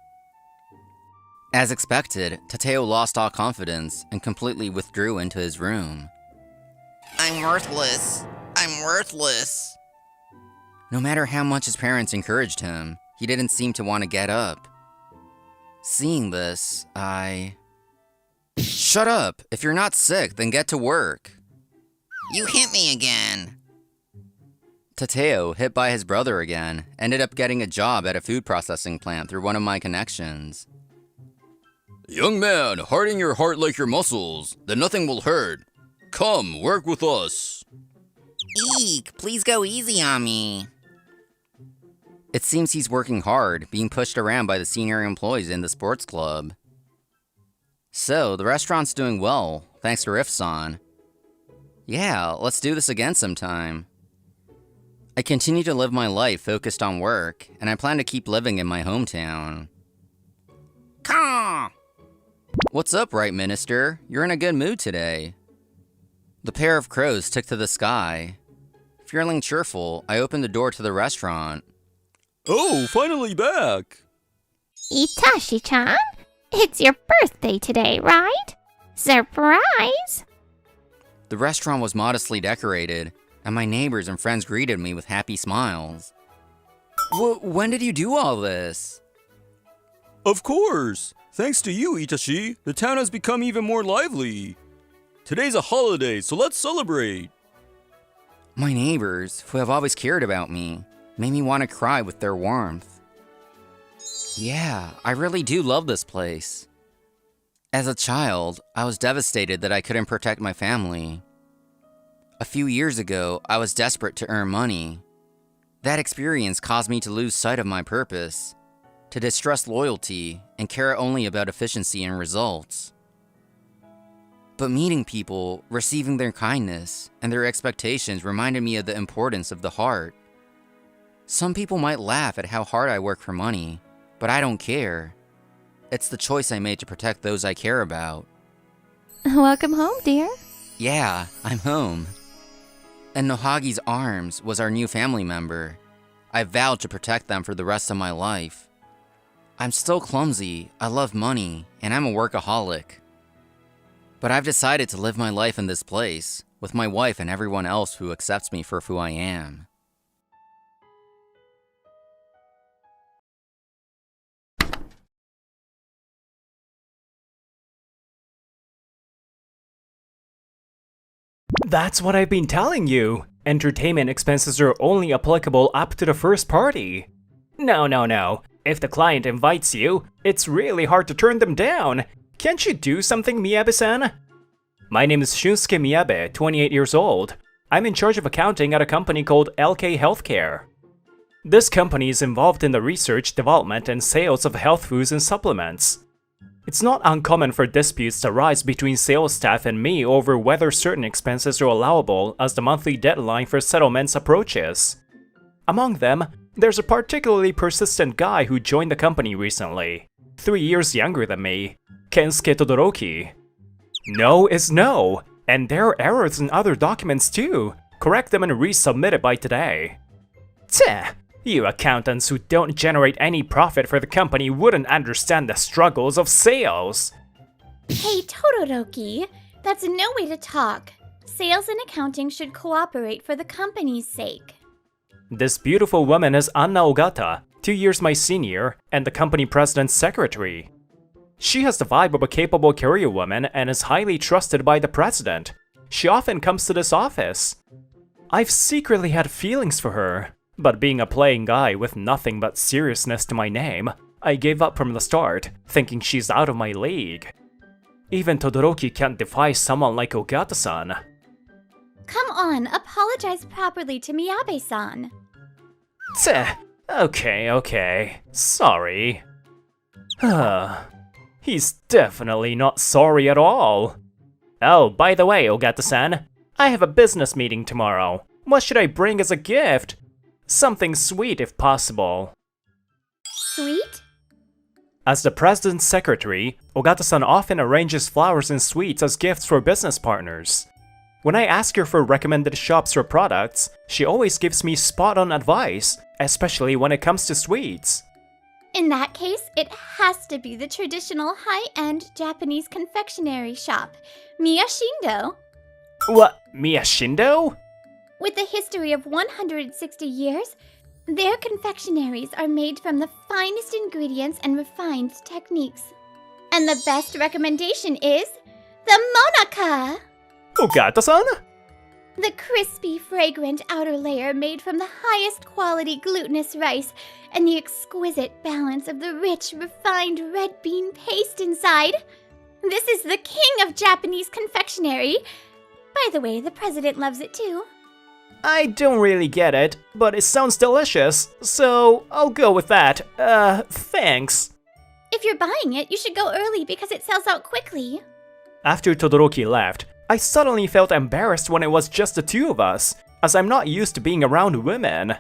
As expected, Tateo lost all confidence and completely withdrew into his room. I'm worthless. I'm worthless. No matter how much his parents encouraged him, he didn't seem to want to get up. Seeing this, Shut up! If you're not sick, then get to work. You hit me again. Tateo, hit by his brother again, ended up getting a job at a food processing plant through one of my connections. Young man, harden your heart like your muscles, then nothing will hurt. Come, work with us. Eek, please go easy on me. It seems he's working hard, being pushed around by the senior employees in the sports club. So, the restaurant's doing well, thanks to Riff-san. Yeah, let's do this again sometime. I continue to live my life focused on work, and I plan to keep living in my hometown. Caw! What's up, Right Minister? You're in a good mood today. The pair of crows took to the sky. Feeling cheerful, I opened the door to the restaurant. Oh, finally back! Itashi-chan, it's your birthday today, right? Surprise! The restaurant was modestly decorated, and my neighbors and friends greeted me with happy smiles. When did you do all this? Of course! Thanks to you, Itashi, the town has become even more lively. Today's a holiday, so let's celebrate! My neighbors, who have always cared about me, made me want to cry with their warmth. Yeah, I really do love this place. As a child, I was devastated that I couldn't protect my family. A few years ago, I was desperate to earn money. That experience caused me to lose sight of my purpose, to distrust loyalty, and care only about efficiency and results. But meeting people, receiving their kindness, and their expectations reminded me of the importance of the heart. Some people might laugh at how hard I work for money, but I don't care. It's the choice I made to protect those I care about. Welcome home, dear. Yeah, I'm home. And Nohagi's arms was our new family member. I vowed to protect them for the rest of my life. I'm still clumsy, I love money, and I'm a workaholic. But I've decided to live my life in this place, with my wife and everyone else who accepts me for who I am. That's what I've been telling you. Entertainment expenses are only applicable up to the first party. No. If the client invites you, it's really hard to turn them down. Can't you do something, Miyabe-san? My name is Shunsuke Miyabe, 28 years old. I'm in charge of accounting at a company called LK Healthcare. This company is involved in the research, development, and sales of health foods and supplements. It's not uncommon for disputes to arise between sales staff and me over whether certain expenses are allowable as the monthly deadline for settlements approaches. Among them, there's a particularly persistent guy who joined the company recently, 3 years younger than me, Kensuke Todoroki. No is no, and there are errors in other documents too. Correct them and resubmit it by today. Tch! You accountants who don't generate any profit for the company wouldn't understand the struggles of sales. Hey, Todoroki, that's no way to talk. Sales and accounting should cooperate for the company's sake. This beautiful woman is Anna Ogata, 2 years my senior, and the company president's secretary. She has the vibe of a capable career woman and is highly trusted by the president. She often comes to this office. I've secretly had feelings for her, but being a playing guy with nothing but seriousness to my name, I gave up from the start, thinking she's out of my league. Even Todoroki can't defy someone like Ogata-san. Come on, apologize properly to Miyabe-san. Tch, okay, sorry. He's definitely not sorry at all. Oh, by the way, Ogata-san, I have a business meeting tomorrow. What should I bring as a gift? Something sweet if possible. Sweet? As the president's secretary, Ogata-san often arranges flowers and sweets as gifts for business partners. When I ask her for recommended shops or products, she always gives me spot-on advice, especially when it comes to sweets. In that case, it has to be the traditional high-end Japanese confectionery shop, Miyashindo. What, Miyashindo? With a history of 160 years, their confectionaries are made from the finest ingredients and refined techniques. And the best recommendation is the Monaka! Ogata-san? The crispy, fragrant outer layer made from the highest quality glutinous rice and the exquisite balance of the rich, refined red bean paste inside. This is the king of Japanese confectionery. By the way, the president loves it too. I don't really get it, but it sounds delicious, so I'll go with that. Thanks. If you're buying it, you should go early because it sells out quickly. After Todoroki left, I suddenly felt embarrassed when it was just the two of us, as I'm not used to being around women.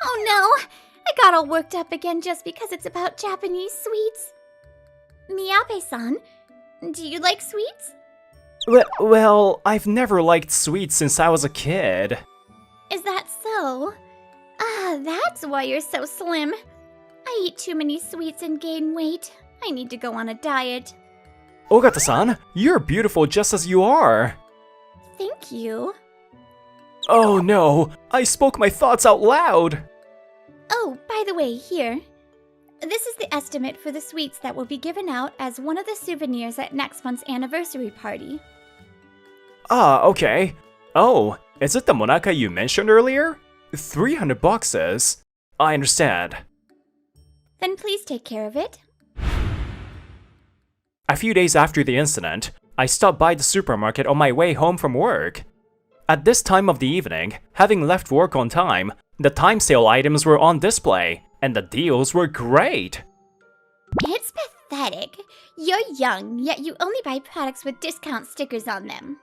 Oh no! I got all worked up again just because it's about Japanese sweets. Miyabe-san, Do you like sweets? Well, I've never liked sweets since I was a kid. Is that so? Ah, that's why you're so slim. I eat too many sweets and gain weight. I need to go on a diet. Ogata-san, you're beautiful just as you are. Thank you. Oh no, I spoke my thoughts out loud. Oh, by the way, here. This is the estimate for the sweets that will be given out as one of the souvenirs at next month's anniversary party. Ah, okay. Oh, is it the monaka you mentioned earlier? 300 boxes. I understand. Then please take care of it. A few days after the incident, I stopped by the supermarket on my way home from work. At this time of the evening, having left work on time, the time sale items were on display, and the deals were great. It's pathetic. You're young, yet you only buy products with discount stickers on them.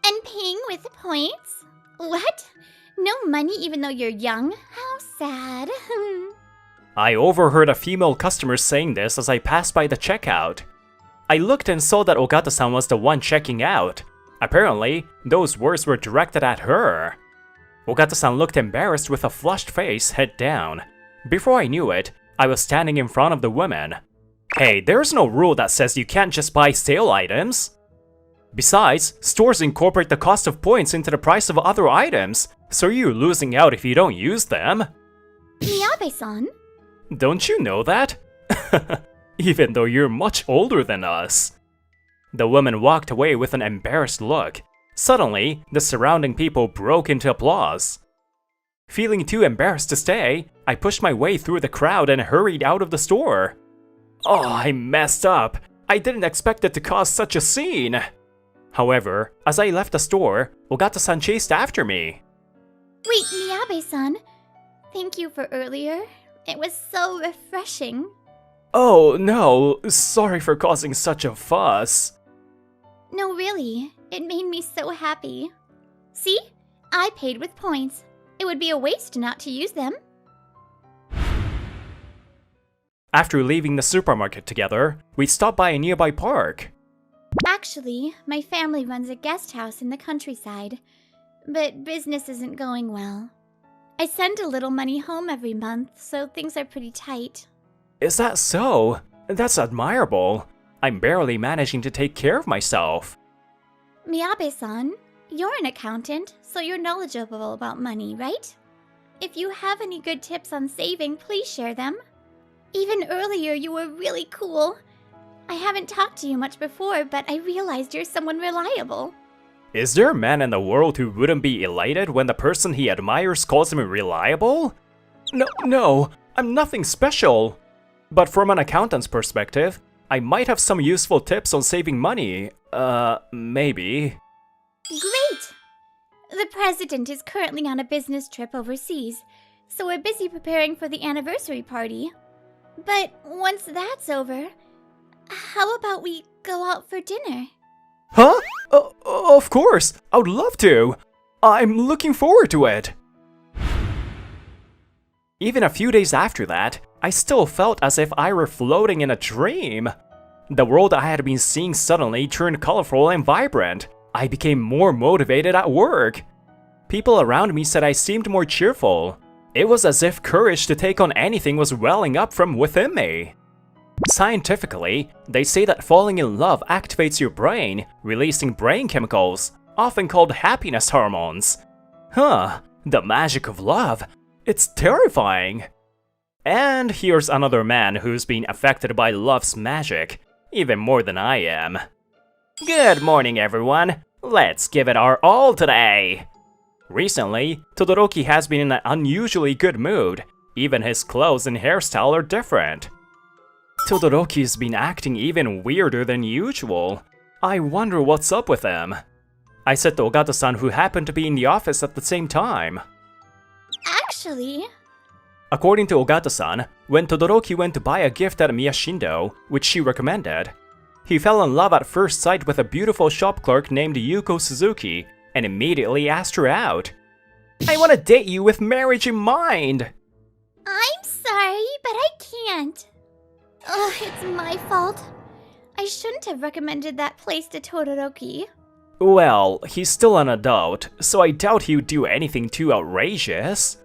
And paying with points? What? No money even though you're young? How sad. I overheard a female customer saying this as I passed by the checkout. I looked and saw that Ogata-san was the one checking out. Apparently, those words were directed at her. Ogata-san looked embarrassed with a flushed face, head down. Before I knew it, I was standing in front of the woman. Hey, there's no rule that says you can't just buy sale items. Besides, stores incorporate the cost of points into the price of other items, so you're losing out if you don't use them. Miyabe-san? Don't you know that? Even though you're much older than us. The woman walked away with an embarrassed look. Suddenly, the surrounding people broke into applause. Feeling too embarrassed to stay, I pushed my way through the crowd and hurried out of the store. Oh, I messed up. I didn't expect it to cause such a scene. However, as I left the store, Ogata-san chased after me. Wait, Miyabe-san. Thank you for earlier. It was so refreshing. Oh no, sorry for causing such a fuss. No, really. It made me so happy. See? I paid with points. It would be a waste not to use them. After leaving the supermarket together, we stopped by a nearby park. Actually, my family runs a guest house in the countryside, but business isn't going well. I send a little money home every month, so things are pretty tight. Is that so? That's admirable. I'm barely managing to take care of myself. Miyabe-san, you're an accountant, so you're knowledgeable about money, right? If you have any good tips on saving, please share them. Even earlier, you were really cool. I haven't talked to you much before, but I realized you're someone reliable. Is there a man in the world who wouldn't be elated when the person he admires calls him reliable? No, I'm nothing special. But from an accountant's perspective, I might have some useful tips on saving money. Maybe. Great! The president is currently on a business trip overseas, so we're busy preparing for the anniversary party. But once that's over, how about we go out for dinner? Huh? Of course! I would love to! I'm looking forward to it! Even a few days after that, I still felt as if I were floating in a dream. The world I had been seeing suddenly turned colorful and vibrant. I became more motivated at work. People around me said I seemed more cheerful. It was as if courage to take on anything was welling up from within me. Scientifically, they say that falling in love activates your brain, releasing brain chemicals, often called happiness hormones. Huh, the magic of love. It's terrifying. And here's another man who's been affected by love's magic, even more than I am. Good morning, everyone. Let's give it our all today. Recently, Todoroki has been in an unusually good mood. Even his clothes and hairstyle are different. Todoroki's been acting even weirder than usual. I wonder what's up with him. I said to Ogata-san, who happened to be in the office at the same time. Actually... According to Ogata-san, when Todoroki went to buy a gift at Miyashindo, which she recommended, he fell in love at first sight with a beautiful shop clerk named Yuko Suzuki and immediately asked her out. I want to date you with marriage in mind! I'm sorry, but I can't. Ugh, it's my fault. I shouldn't have recommended that place to Todoroki. Well, he's still an adult, so I doubt he would do anything too outrageous.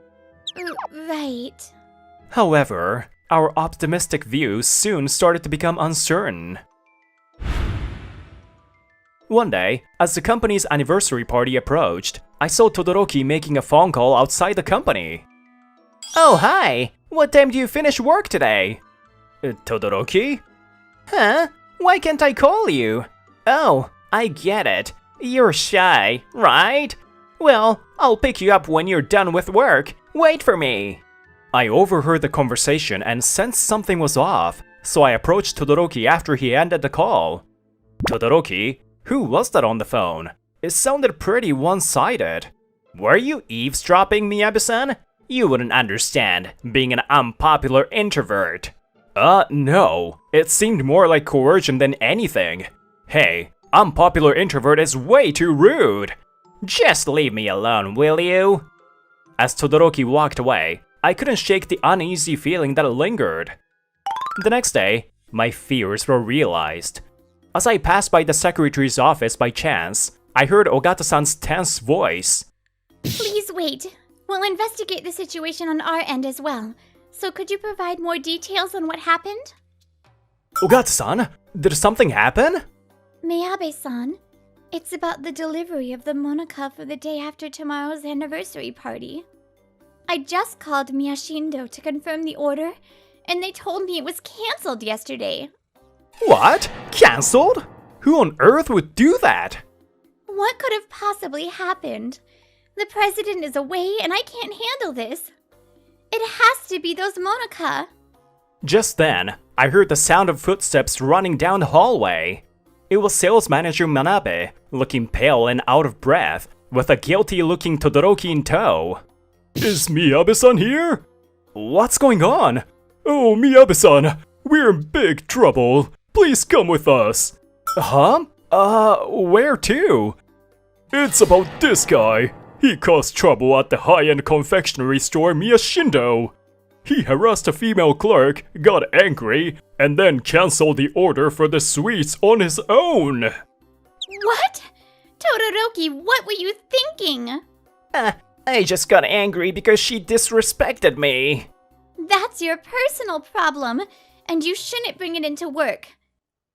Right. However, our optimistic views soon started to become uncertain. One day, as the company's anniversary party approached, I saw Todoroki making a phone call outside the company. Oh, hi! What time do you finish work today? Todoroki? Huh? Why can't I call you? Oh, I get it. You're shy, right? Well, I'll pick you up when you're done with work. Wait for me. I overheard the conversation and sensed something was off, so I approached Todoroki after he ended the call. Todoroki? Who was that on the phone? It sounded pretty one-sided. Were you eavesdropping, Miyabi-san? You wouldn't understand, being an unpopular introvert. No. It seemed more like coercion than anything. Hey, unpopular introvert is way too rude. Just leave me alone, will you? As Todoroki walked away, I couldn't shake the uneasy feeling that lingered. The next day, my fears were realized. As I passed by the secretary's office by chance, I heard Ogata-san's tense voice. Please wait. We'll investigate the situation on our end as well. So could you provide more details on what happened? Ogata-san, did something happen? Miyabe-san, it's about the delivery of the Monica for the day after tomorrow's anniversary party. I just called Miyashindo to confirm the order, and they told me it was cancelled yesterday. What? Cancelled? Who on earth would do that? What could have possibly happened? The president is away and I can't handle this. It has to be those Monica. Just then, I heard the sound of footsteps running down the hallway. It was sales manager Manabe, looking pale and out of breath, with a guilty-looking Todoroki in tow. Is Miyabe-san here? What's going on? Oh, Miyabe-san, we're in big trouble. Please come with us. Huh? Where to? It's about this guy. He caused trouble at the high-end confectionery store Miyashindo. He harassed a female clerk, got angry, and then cancelled the order for the sweets on his own. What? Todoroki, what were you thinking? I just got angry because she disrespected me. That's your personal problem, and you shouldn't bring it into work.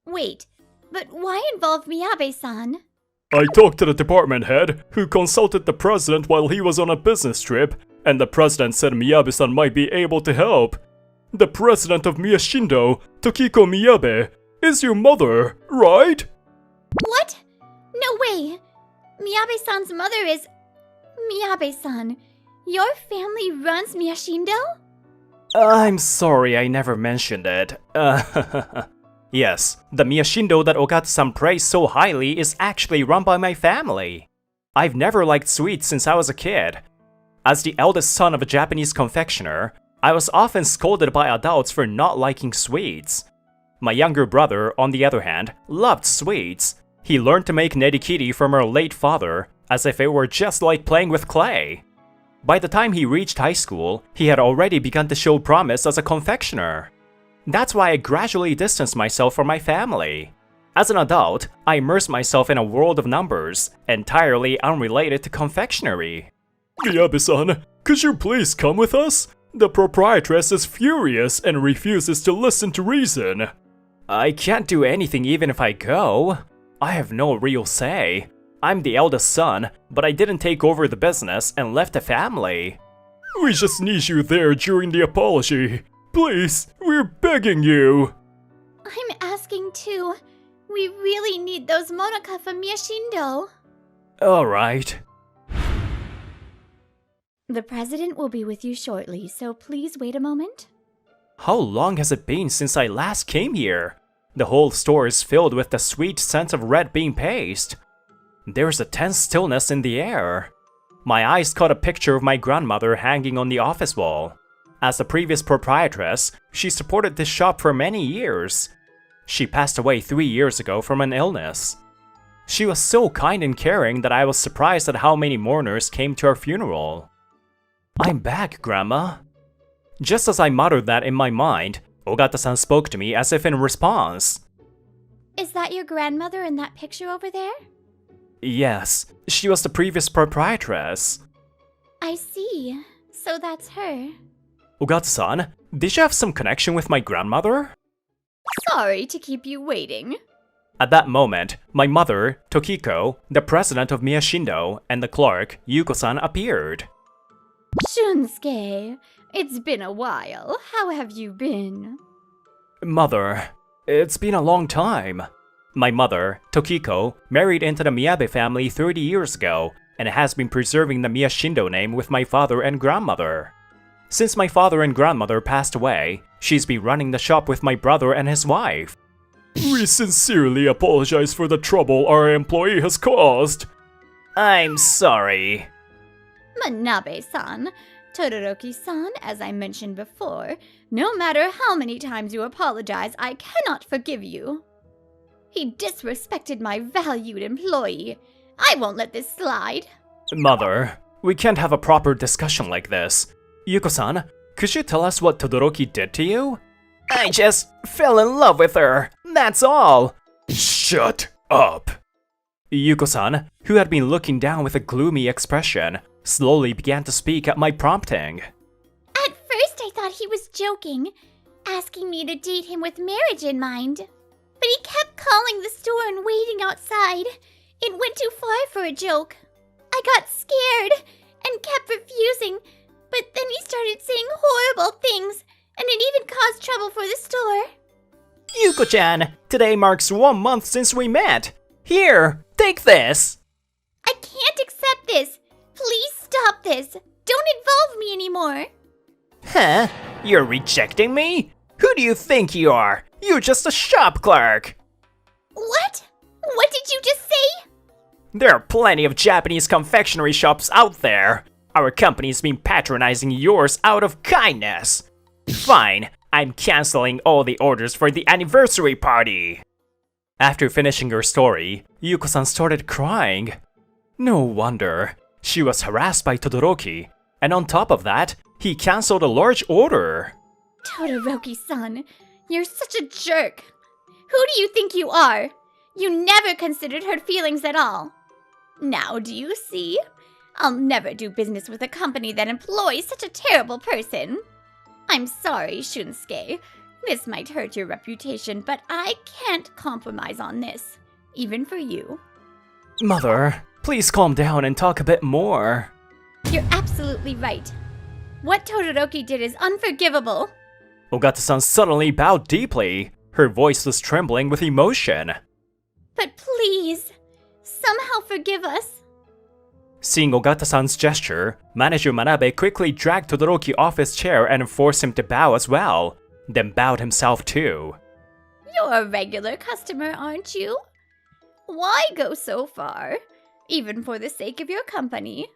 Wait, but why involve Miyabe-san? I talked to the department head, who consulted the president while he was on a business trip, and the president said Miyabe-san might be able to help. The president of Miyashindo, Tokiko Miyabe, is your mother, right? What? No way! Miyabe-san's mother is... Miyabe-san, your family runs Miyashindo? I'm sorry I never mentioned it. Yes, the Miyashindo that Ogata-san praised so highly is actually run by my family. I've never liked sweets since I was a kid. As the eldest son of a Japanese confectioner, I was often scolded by adults for not liking sweets. My younger brother, on the other hand, loved sweets. He learned to make nerikiri from our late father, as if it were just like playing with clay. By the time he reached high school, he had already begun to show promise as a confectioner. That's why I gradually distanced myself from my family. As an adult, I immersed myself in a world of numbers, entirely unrelated to confectionery. Miyabe-san, could you please come with us? The proprietress is furious and refuses to listen to reason. I can't do anything even if I go. I have no real say. I'm the eldest son, but I didn't take over the business and left the family. We just need you there during the apology. Please, we're begging you. I'm asking too. We really need those Monica from Miyashindo. Alright. The president will be with you shortly, so please wait a moment. How long has it been since I last came here? The whole store is filled with the sweet scent of red bean paste. There's a tense stillness in the air. My eyes caught a picture of my grandmother hanging on the office wall. As the previous proprietress, she supported this shop for many years. She passed away 3 years ago from an illness. She was so kind and caring that I was surprised at how many mourners came to her funeral. I'm back, Grandma. Just as I muttered that in my mind, Ogata-san spoke to me as if in response. Is that your grandmother in that picture over there? Yes, she was the previous proprietress. I see. So that's her. Ogata-san, did you have some connection with my grandmother? Sorry to keep you waiting. At that moment, my mother, Tokiko, the president of Miyashindo, and the clerk, Yuko-san, appeared. Shunsuke, it's been a while. How have you been? Mother, it's been a long time. My mother, Tokiko, married into the Miyabe family 30 years ago and has been preserving the Miyashindo name with my father and grandmother. Since my father and grandmother passed away, she's been running the shop with my brother and his wife. We sincerely apologize for the trouble our employee has caused. I'm sorry. Manabe-san, Todoroki-san, as I mentioned before, no matter how many times you apologize, I cannot forgive you. He disrespected my valued employee. I won't let this slide. Mother, we can't have a proper discussion like this. Yuko-san, could you tell us what Todoroki did to you? I just fell in love with her. That's all. Shut up! Yuko-san, who had been looking down with a gloomy expression, slowly began to speak at my prompting. At first I thought he was joking, asking me to date him with marriage in mind. But he kept calling the store and waiting outside. It went too far for a joke. I got scared and kept refusing, but then he started saying horrible things, and it even caused trouble for the store. Yuko-chan, today marks 1 month since we met. Here, take this. I can't accept this. Please stop this. Don't involve me anymore. Huh? You're rejecting me? Who do you think you are? You're just a shop clerk. What? What did you just say? There are plenty of Japanese confectionery shops out there. Our company's been patronizing yours out of kindness. Fine, I'm canceling all the orders for the anniversary party. After finishing her story, Yuko-san started crying. No wonder. She was harassed by Todoroki, and on top of that, he cancelled a large order. Todoroki-san, you're such a jerk. Who do you think you are? You never considered her feelings at all. Now do you see? I'll never do business with a company that employs such a terrible person. I'm sorry, Shunsuke. This might hurt your reputation, but I can't compromise on this, even for you. Mother, please calm down and talk a bit more. You're absolutely right. What Todoroki did is unforgivable. Ogata-san suddenly bowed deeply. Her voice was trembling with emotion. But please, somehow forgive us. Seeing Ogata-san's gesture, Manager Manabe quickly dragged Todoroki off his chair and forced him to bow as well, then bowed himself too. You're a regular customer, aren't you? Why go so far, even for the sake of your company?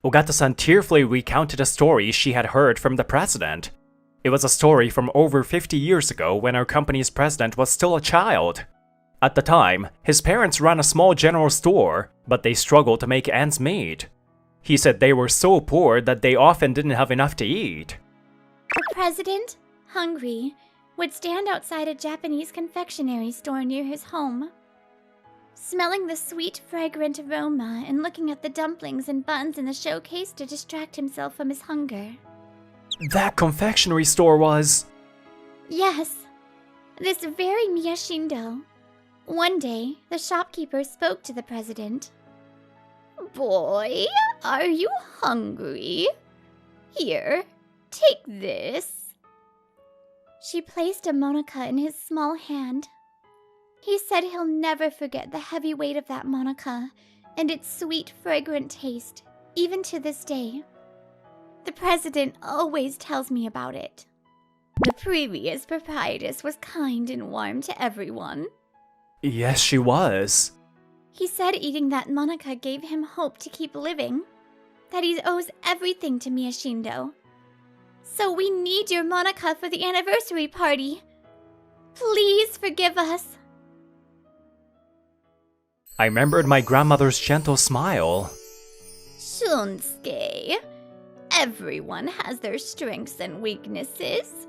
Ogata-san tearfully recounted a story she had heard from the president. It was a story from over 50 years ago when our company's president was still a child. At the time, his parents ran a small general store, but they struggled to make ends meet. He said they were so poor that they often didn't have enough to eat. The president, hungry, would stand outside a Japanese confectionery store near his home, smelling the sweet, fragrant aroma and looking at the dumplings and buns in the showcase to distract himself from his hunger. That confectionery store was... Yes, this very Miyashindo. One day, the shopkeeper spoke to the president. Boy, are you hungry? Here, take this. She placed a monica in his small hand. He said he'll never forget the heavy weight of that monica and its sweet, fragrant taste, even to this day. The president always tells me about it. The previous proprietress was kind and warm to everyone. Yes, she was. He said eating that monica gave him hope to keep living, that he owes everything to Miyashindo. So we need your monica for the anniversary party. Please forgive us. I remembered my grandmother's gentle smile. Shunsuke, everyone has their strengths and weaknesses.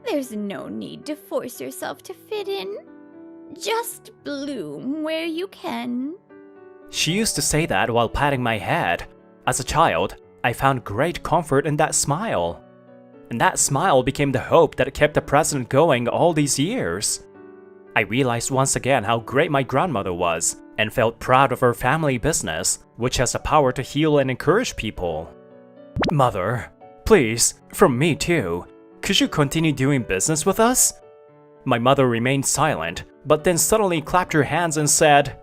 There's no need to force yourself to fit in. Just bloom where you can. She used to say that while patting my head. As a child, I found great comfort in that smile. And that smile became the hope that kept the president going all these years. I realized once again how great my grandmother was, and felt proud of her family business, which has the power to heal and encourage people. Mother, please, from me too, could you continue doing business with us? My mother remained silent, but then suddenly clapped her hands and said,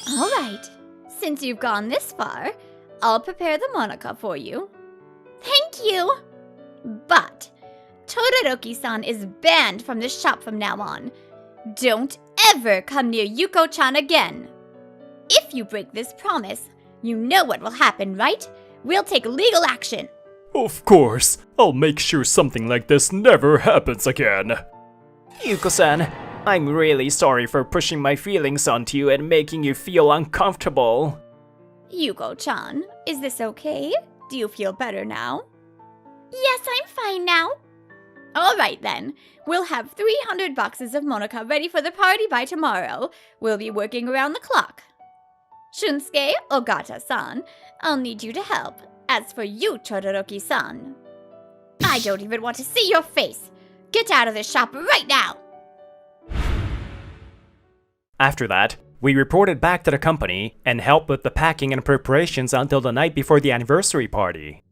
All right, since you've gone this far, I'll prepare the Monica for you. Thank you! But Todoroki-san is banned from the shop from now on. Don't ever come near Yuko-chan again. If you break this promise, you know what will happen, right? We'll take legal action. Of course, I'll make sure something like this never happens again. Yuko-san, I'm really sorry for pushing my feelings onto you and making you feel uncomfortable. Yuko-chan, is this okay? Do you feel better now? Yes, I'm fine now. All right then, we'll have 300 boxes of Monica ready for the party by tomorrow. We'll be working around the clock. Shunsuke, Ogata-san, I'll need you to help. As for you, Todoroki-san, I don't even want to see your face. Get out of this shop right now! After that, we reported back to the company and helped with the packing and preparations until the night before the anniversary party.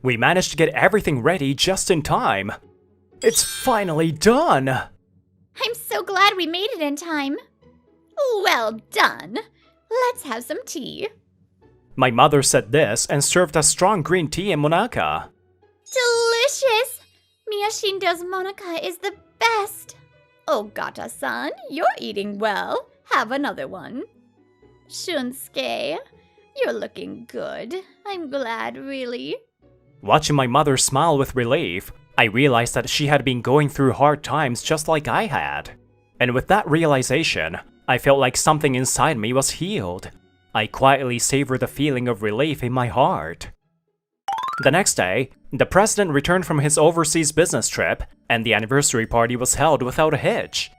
We managed to get everything ready just in time. It's finally done! I'm so glad we made it in time. Well done. Let's have some tea. My mother said this and served us strong green tea and monaka. Delicious! Miyashindo's Monica is the best. Ogata-san, you're eating well. Have another one. Shunsuke, you're looking good. I'm glad, really. Watching my mother smile with relief, I realized that she had been going through hard times just like I had. And with that realization, I felt like something inside me was healed. I quietly savored the feeling of relief in my heart. The next day, the president returned from his overseas business trip, and the anniversary party was held without a hitch.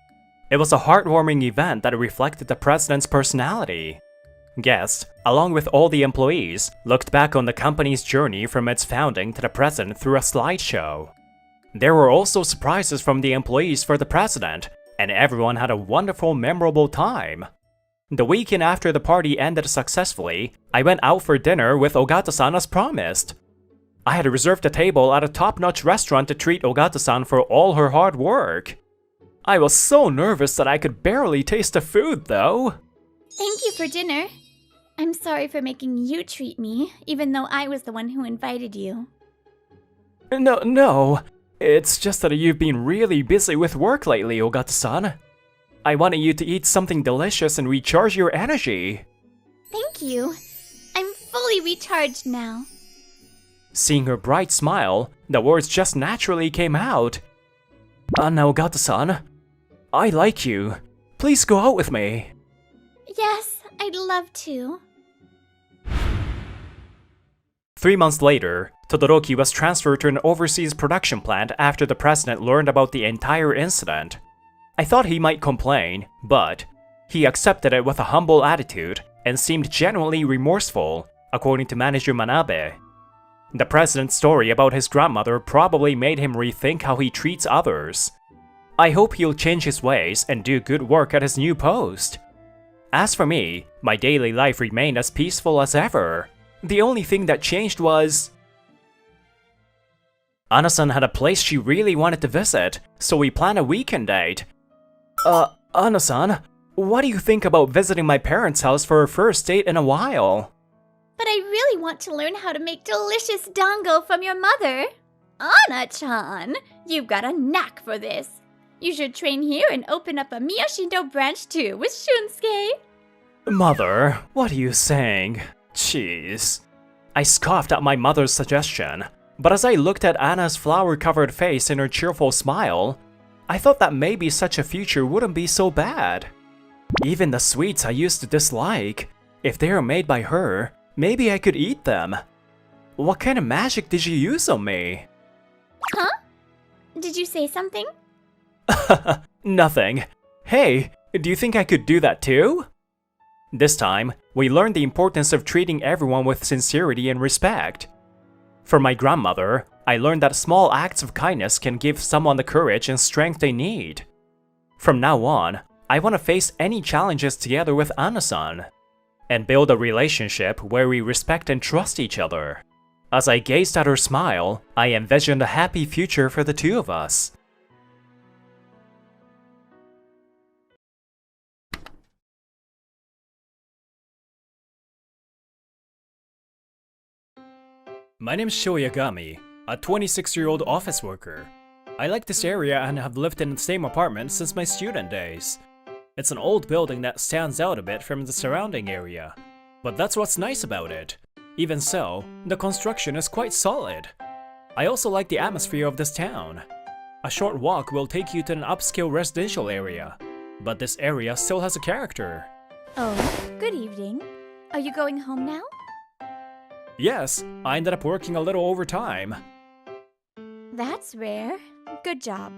It was a heartwarming event that reflected the president's personality. Guests, along with all the employees, looked back on the company's journey from its founding to the present through a slideshow. There were also surprises from the employees for the president, and everyone had a wonderful, memorable time. The weekend after the party ended successfully, I went out for dinner with Ogata-san as promised. I had reserved a table at a top-notch restaurant to treat Ogata-san for all her hard work. I was so nervous that I could barely taste the food, though. Thank you for dinner. I'm sorry for making you treat me, even though I was the one who invited you. No. It's just that you've been really busy with work lately, Ogata-san. I wanted you to eat something delicious and recharge your energy. Thank you. I'm fully recharged now. Seeing her bright smile, the words just naturally came out. Now, Ogata-san, I like you. Please go out with me. Yes, I'd love to. 3 months later, Todoroki was transferred to an overseas production plant after the president learned about the entire incident. I thought he might complain, but he accepted it with a humble attitude and seemed genuinely remorseful, according to manager Manabe. The president's story about his grandmother probably made him rethink how he treats others. I hope he'll change his ways and do good work at his new post. As for me, my daily life remained as peaceful as ever. The only thing that changed was... Anna-san had a place she really wanted to visit, so we planned a weekend date. Anna-san, what do you think about visiting my parents' house for a first date in a while? But I really want to learn how to make delicious dango from your mother. Anna-chan, you've got a knack for this. You should train here and open up a Miyashindo branch too with Shunsuke. Mother, what are you saying? Jeez. I scoffed at my mother's suggestion, but as I looked at Anna's flower-covered face and her cheerful smile, I thought that maybe such a future wouldn't be so bad. Even the sweets I used to dislike, if they are made by her, maybe I could eat them. What kind of magic did you use on me? Huh? Did you say something? Nothing. Hey, Do you think I could do that too? This time, we learned the importance of treating everyone with sincerity and respect. From my grandmother, I learned that small acts of kindness can give someone the courage and strength they need. From now on, I want to face any challenges together with Anna-san and build a relationship where we respect and trust each other. As I gazed at her smile, I envisioned a happy future for the two of us. My name's Shoyagami, a 26-year-old office worker. I like this area and have lived in the same apartment since my student days. It's an old building that stands out a bit from the surrounding area, but that's what's nice about it. Even so, the construction is quite solid. I also like the atmosphere of this town. A short walk will take you to an upscale residential area, but this area still has a character. Oh, good evening. Are you going home now? Yes, I ended up working a little overtime. That's rare. Good job.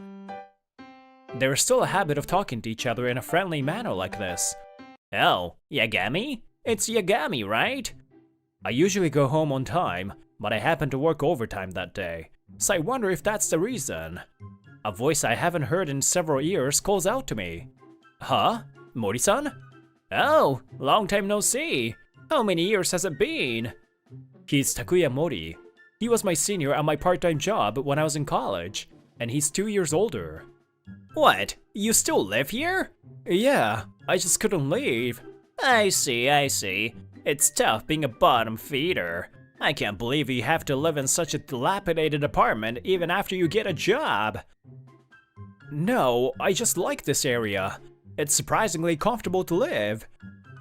There is still a habit of talking to each other in a friendly manner like this. Oh, Yagami? It's Yagami, right? I usually go home on time, but I happened to work overtime that day, so I wonder if that's the reason. A voice I haven't heard in several years calls out to me. Huh? Mori-san? Oh, long time no see. How many years has it been? He's Takuya Mori. He was my senior at my part-time job when I was in college, and he's 2 years older. What? You still live here? Yeah, I just couldn't leave. I see. It's tough being a bottom feeder. I can't believe you have to live in such a dilapidated apartment even after you get a job. No, I just like this area. It's surprisingly comfortable to live.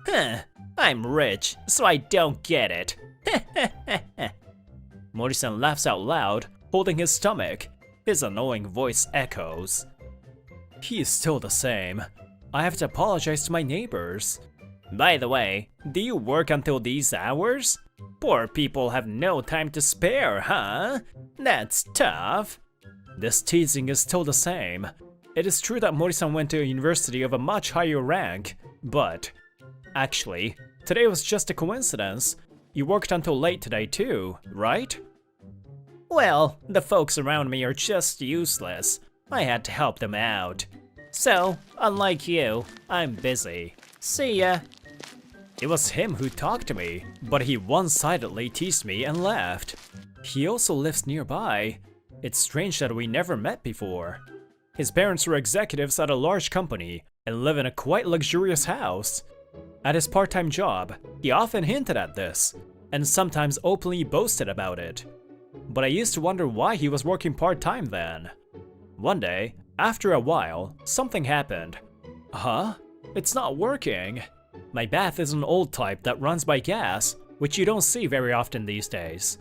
Huh, I'm rich, so I don't get it. Mori-san laughs out loud, holding his stomach. His annoying voice echoes. He is still the same. I have to apologize to my neighbors. By the way, do you work until these hours? Poor people have no time to spare, huh? That's tough. This teasing is still the same. It is true that Mori-san went to a university of a much higher rank, but... Actually, today was just a coincidence. You worked until late today too, right? Well, the folks around me are just useless. I had to help them out. So, unlike you, I'm busy. See ya. It was him who talked to me, but he one-sidedly teased me and left. He also lives nearby. It's strange that we never met before. His parents were executives at a large company and live in a quite luxurious house. At his part-time job, he often hinted at this, and sometimes openly boasted about it. But I used to wonder why he was working part-time then. One day, after a while, something happened. Huh? It's not working. My bath is an old type that runs by gas, which you don't see very often these days.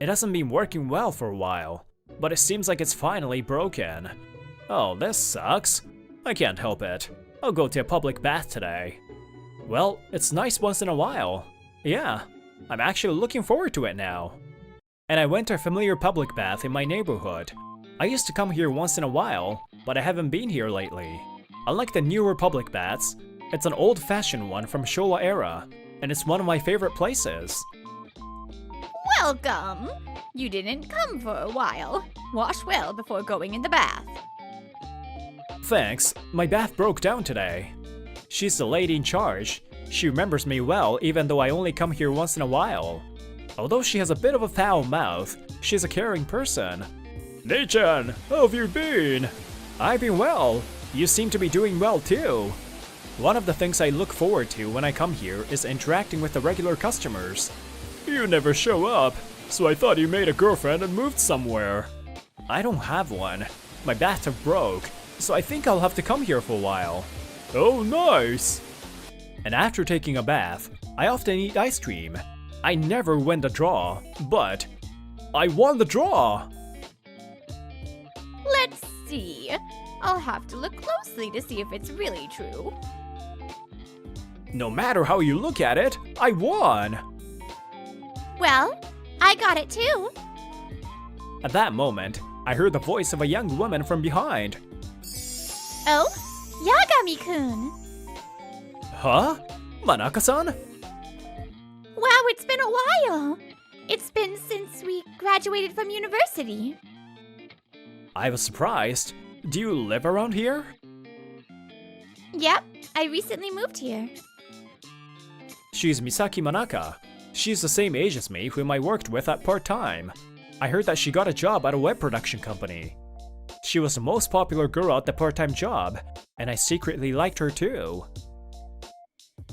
It hasn't been working well for a while, but it seems like it's finally broken. Oh, this sucks. I can't help it. I'll go to a public bath today. Well, it's nice once in a while. Yeah, I'm actually looking forward to it now. And I went to a familiar public bath in my neighborhood. I used to come here once in a while, but I haven't been here lately. Unlike the newer public baths, it's an old-fashioned one from Showa era, and it's one of my favorite places. Welcome! You didn't come for a while. Wash well before going in the bath. Thanks, my bath broke down today. She's the lady in charge. She remembers me well even though I only come here once in a while. Although she has a bit of a foul mouth, she's a caring person. Nei-chan, how have you been? I've been well. You seem to be doing well too. One of the things I look forward to when I come here is interacting with the regular customers. You never show up, so I thought you made a girlfriend and moved somewhere. I don't have one. My bathtub broke, so I think I'll have to come here for a while. Oh, nice! And after taking a bath, I often eat ice cream. I never win the draw, but I won the draw! Let's see. I'll have to look closely to see if it's really true. No matter how you look at it, I won! Well, I got it too. At that moment, I heard the voice of a young woman from behind. Oh, Yagami-kun. Huh? Manaka-san? Wow, it's been a while! It's been since we graduated from university. I was surprised. Do you live around here? Yep, I recently moved here. She's Misaki Manaka. She's the same age as me, whom I worked with at part-time. I heard that she got a job at a web production company. She was the most popular girl at the part-time job, and I secretly liked her too.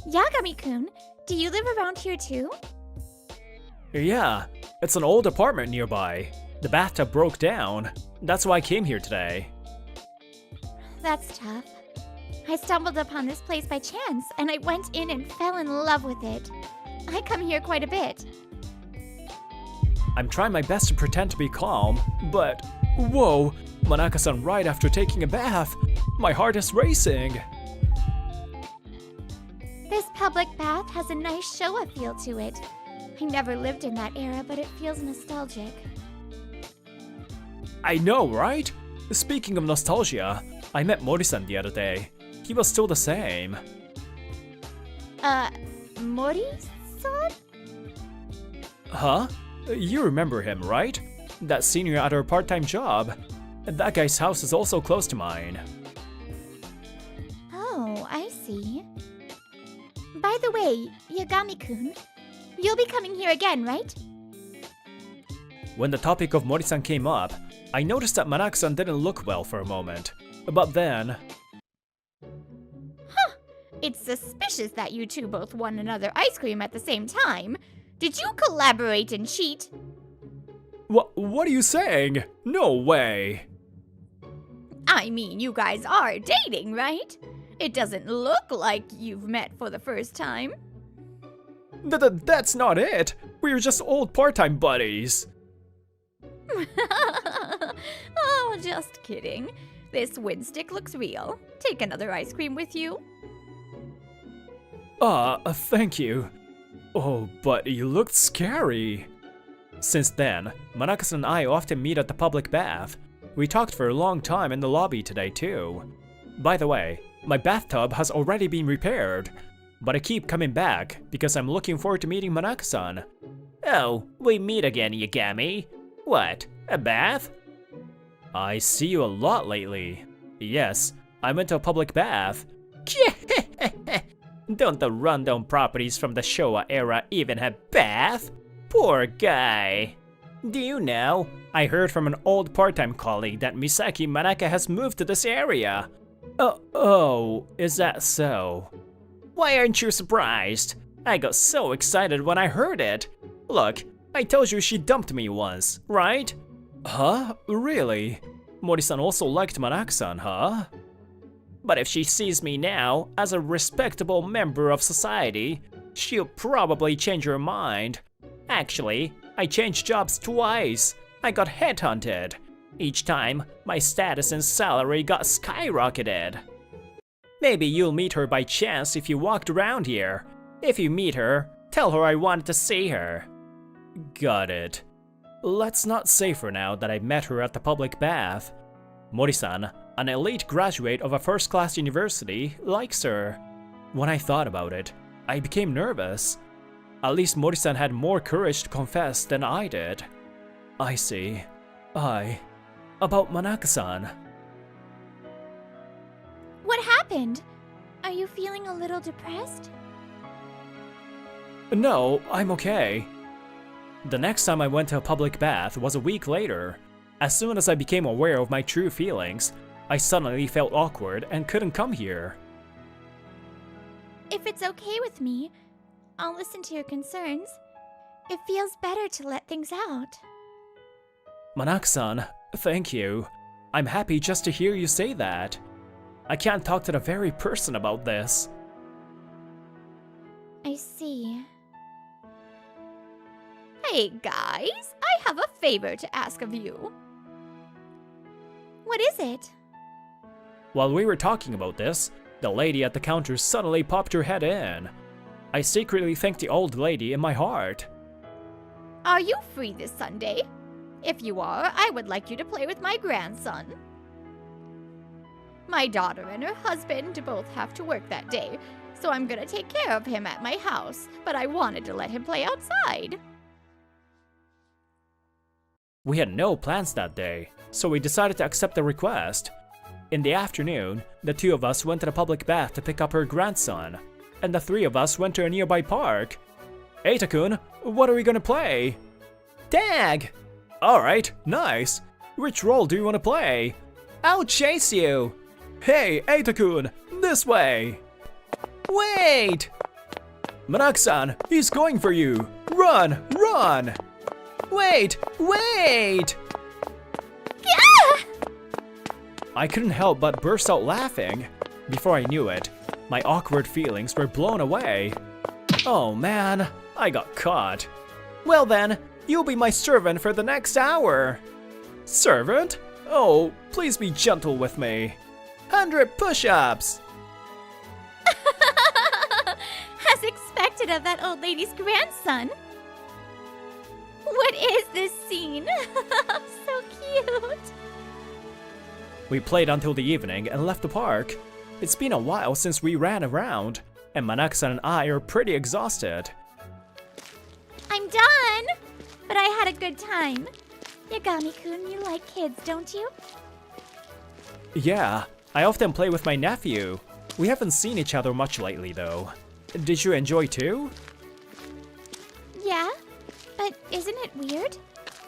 Yagami-kun, do you live around here too? Yeah, it's an old apartment nearby. The bathtub broke down. That's why I came here today. That's tough. I stumbled upon this place by chance, and I went in and fell in love with it. I come here quite a bit. I'm trying my best to pretend to be calm, but... Whoa! Manaka-san right after taking a bath! My heart is racing! This public bath has a nice Showa feel to it. I never lived in that era, but it feels nostalgic. I know, right? Speaking of nostalgia, I met Mori-san the other day. He was still the same. Mori-san? Huh? You remember him, right? That senior at our part-time job. That guy's house is also close to mine. Oh, I see. By the way, Yagami-kun, you'll be coming here again, right? When the topic of Mori-san came up, I noticed that Manaka-san didn't look well for a moment. But then... It's suspicious that you two both won another ice cream at the same time. Did you collaborate and cheat? What are you saying? No way! I mean, you guys are dating, right? It doesn't look like you've met for the first time. That's not it! We're just old part-time buddies! Oh, just kidding. This wind stick looks real. Take another ice cream with you. Thank you. Oh, but you looked scary. Since then, Manaka-san and I often meet at the public bath. We talked for a long time in the lobby today too. By the way, my bathtub has already been repaired, but I keep coming back because I'm looking forward to meeting Manaka-san. Oh, we meet again, Yagami. What, a bath? I see you a lot lately. Yes, I went to a public bath. Don't the rundown properties from the Showa era even have bath? Poor guy. Do you know, I heard from an old part-time colleague that Misaki Manaka has moved to this area. Oh, is that so? Why aren't you surprised? I got so excited when I heard it. Look, I told you she dumped me once, right? Huh? Really? Mori-san also liked Manaka-san, huh? But if she sees me now as a respectable member of society, she'll probably change her mind. Actually, I changed jobs twice. I got headhunted. Each time, my status and salary got skyrocketed. Maybe you'll meet her by chance if you walked around here. If you meet her, tell her I wanted to see her. Got it. Let's not say for now that I met her at the public bath. Mori-san, an elite graduate of a first-class university, likes her. When I thought about it, I became nervous. At least Mori-san had more courage to confess than I did. I see. About Manaka-san. What happened? Are you feeling a little depressed? No, I'm okay. The next time I went to a public bath was a week later. As soon as I became aware of my true feelings, I suddenly felt awkward and couldn't come here. If it's okay with me, I'll listen to your concerns. It feels better to let things out. Manaka-san, thank you. I'm happy just to hear you say that. I can't talk to the very person about this. I see. Hey guys, I have a favor to ask of you. What is it? While we were talking about this, the lady at the counter suddenly popped her head in. I secretly thanked the old lady in my heart. Are you free this Sunday? If you are, I would like you to play with my grandson. My daughter and her husband both have to work that day, so I'm gonna take care of him at my house, but I wanted to let him play outside. We had no plans that day, so we decided to accept the request. In the afternoon, the two of us went to the public bath to pick up her grandson, and the three of us went to a nearby park. Eita-kun, what are we gonna play? Tag! Alright, nice. Which role do you wanna play? I'll chase you! Hey, Eita-kun, this way! Wait! Manak-san, he's going for you! Run, run! Wait, wait! I couldn't help but burst out laughing. Before I knew it, my awkward feelings were blown away. Oh man, I got caught. Well then, you'll be my servant for the next hour. Servant? Oh, please be gentle with me. 100 push-ups! As expected of that old lady's grandson. What is this scene? So cute. We played until the evening and left the park. It's been a while since we ran around, and Manak-san and I are pretty exhausted. I'm done, but I had a good time. Yagami-kun, you like kids, don't you? Yeah, I often play with my nephew. We haven't seen each other much lately though. Did you enjoy too? Yeah, but isn't it weird?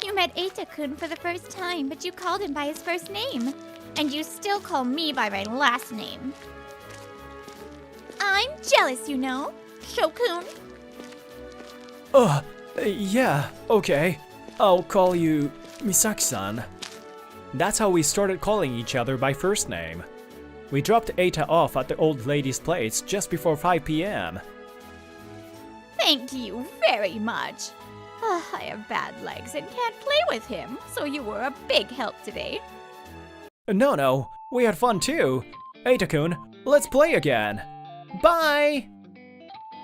You met Eita-kun for the first time, but you called him by his first name. And you still call me by my last name. I'm jealous, you know, Shokun. Yeah, okay. I'll call you Misaki-san. That's how we started calling each other by first name. We dropped Eita off at the old lady's place just before 5 p.m. Thank you very much. I have bad legs and can't play with him, so you were a big help today. No, we had fun too. Eita-kun, let's play again. Bye!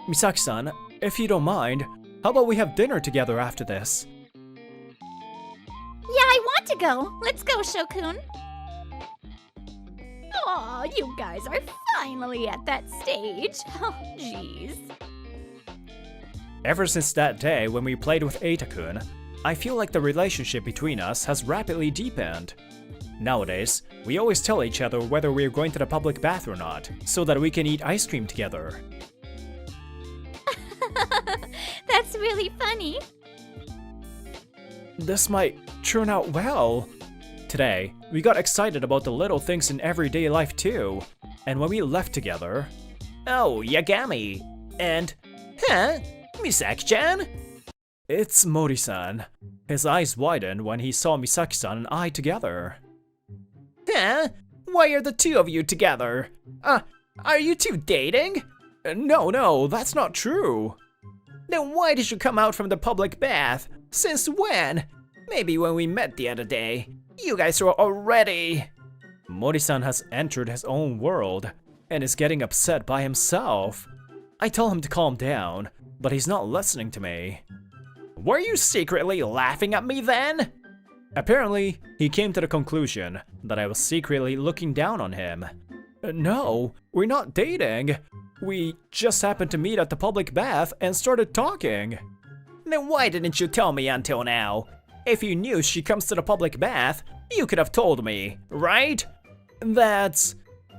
Misaki-san, if you don't mind, how about we have dinner together after this? Yeah, I want to go. Let's go, Shokun. Aw, you guys are finally at that stage. Oh, jeez. Ever since that day when we played with Eita-kun, I feel like the relationship between us has rapidly deepened. Nowadays, we always tell each other whether we're going to the public bath or not, so that we can eat ice cream together. That's really funny. This might turn out well. Today, we got excited about the little things in everyday life too. And when we left together... Oh, Yagami. And... Huh? Misaki-chan? It's Mori-san. His eyes widened when he saw Misaki-san and I together. Huh? Why are the two of you together? Are you two dating? No, that's not true. Then why did you come out from the public bath? Since when? Maybe when we met the other day. You guys were already... Mori-san has entered his own world and is getting upset by himself. I tell him to calm down, but he's not listening to me. Were you secretly laughing at me then? Apparently, he came to the conclusion that I was secretly looking down on him. No, we're not dating. We just happened to meet at the public bath and started talking. Then why didn't you tell me until now? If you knew she comes to the public bath, you could have told me, right? That's...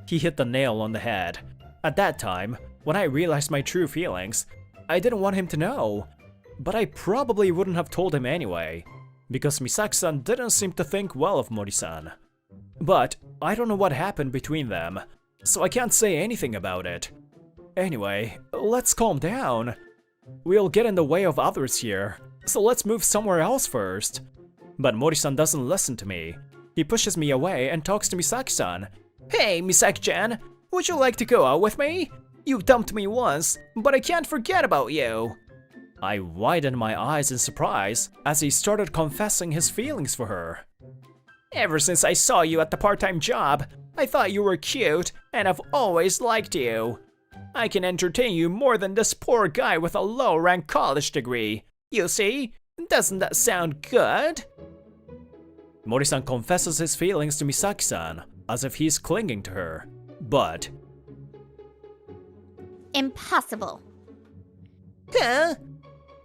He hit the nail on the head. At that time, when I realized my true feelings, I didn't want him to know. But I probably wouldn't have told him anyway, because Misaki-san didn't seem to think well of Mori-san. But I don't know what happened between them, so I can't say anything about it. Anyway, let's calm down. We'll get in the way of others here, so let's move somewhere else first. But Mori-san doesn't listen to me. He pushes me away and talks to Misaki-san. Hey, Misaki-chan, would you like to go out with me? You dumped me once, but I can't forget about you. I widened my eyes in surprise as he started confessing his feelings for her. Ever since I saw you at the part-time job, I thought you were cute, and I've always liked you. I can entertain you more than this poor guy with a low-rank college degree. You see? Doesn't that sound good? Mori-san confesses his feelings to Misaki-san, as if he's clinging to her. But... Impossible. Huh?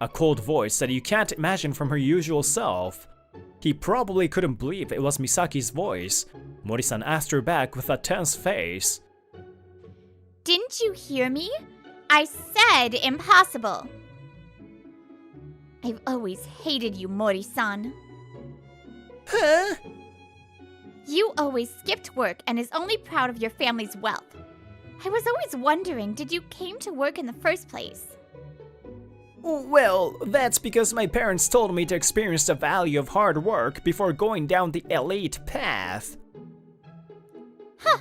A cold voice that you can't imagine from her usual self. He probably couldn't believe it was Misaki's voice. Mori-san asked her back with a tense face. Didn't you hear me? I said impossible. I've always hated you, Mori-san. Huh? You always skipped work and is only proud of your family's wealth. I was always wondering, did you came to work in the first place? Well, that's because my parents told me to experience the value of hard work before going down the elite path. Huh.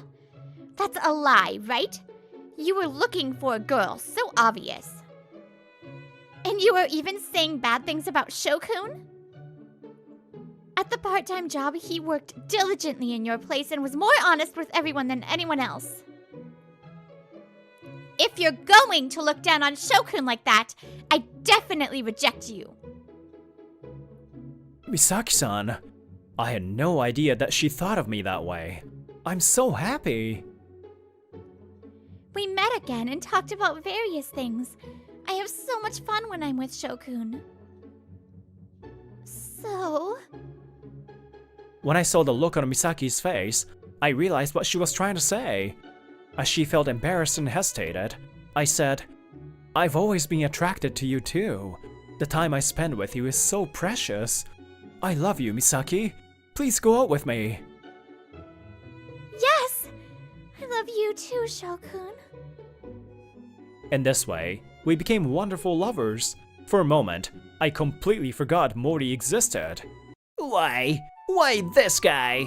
That's a lie, right? You were looking for a girl, so obvious. And you were even saying bad things about Shokun? At the part-time job, he worked diligently in your place and was more honest with everyone than anyone else. If you're going to look down on Shokun like that, I definitely reject you. Misaki-san, I had no idea that she thought of me that way. I'm so happy. We met again and talked about various things. I have so much fun when I'm with Shokun. So... When I saw the look on Misaki's face, I realized what she was trying to say. As she felt embarrassed and hesitated, I said, I've always been attracted to you too. The time I spend with you is so precious. I love you, Misaki. Please go out with me. Yes! I love you too, Shokun. In this way, we became wonderful lovers. For a moment, I completely forgot Mori existed. Why this guy?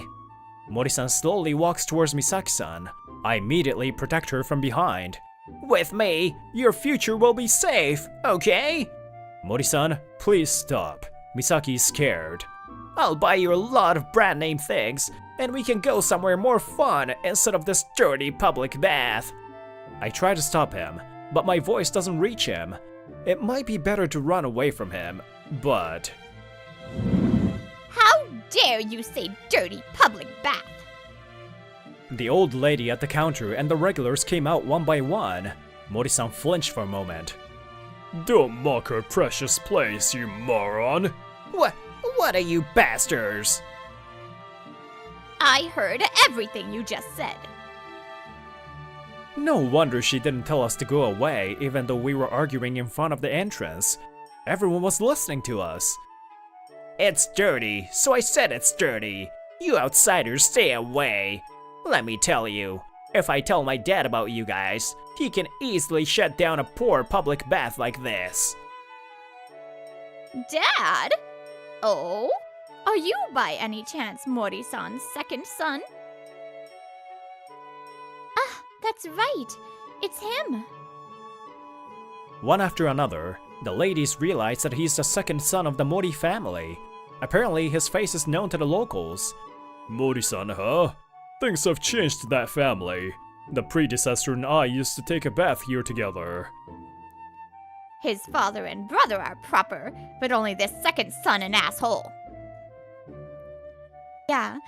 Mori-san slowly walks towards Misaki-san. I immediately protect her from behind. With me, your future will be safe, okay? Mori-san, please stop. Misaki's scared. I'll buy you a lot of brand name things, and we can go somewhere more fun instead of this dirty public bath. I try to stop him, but my voice doesn't reach him. It might be better to run away from him, but... How dare you say dirty public bath? The old lady at the counter and the regulars came out one by one. Mori-san flinched for a moment. Don't mock our precious place, you moron. What are you bastards? I heard everything you just said. No wonder she didn't tell us to go away even though we were arguing in front of the entrance. Everyone was listening to us. It's dirty, so I said it's dirty. You outsiders stay away. Let me tell you, if I tell my dad about you guys, he can easily shut down a poor public bath like this. Dad? Oh? Are you by any chance Mori-san's second son? Ah, that's right. It's him. One after another, the ladies realized that he's the second son of the Mori family. Apparently, his face is known to the locals. Mori-san, huh? Things have changed to that family. The predecessor and I used to take a bath here together. His father and brother are proper, but only this second son an asshole. Yeah,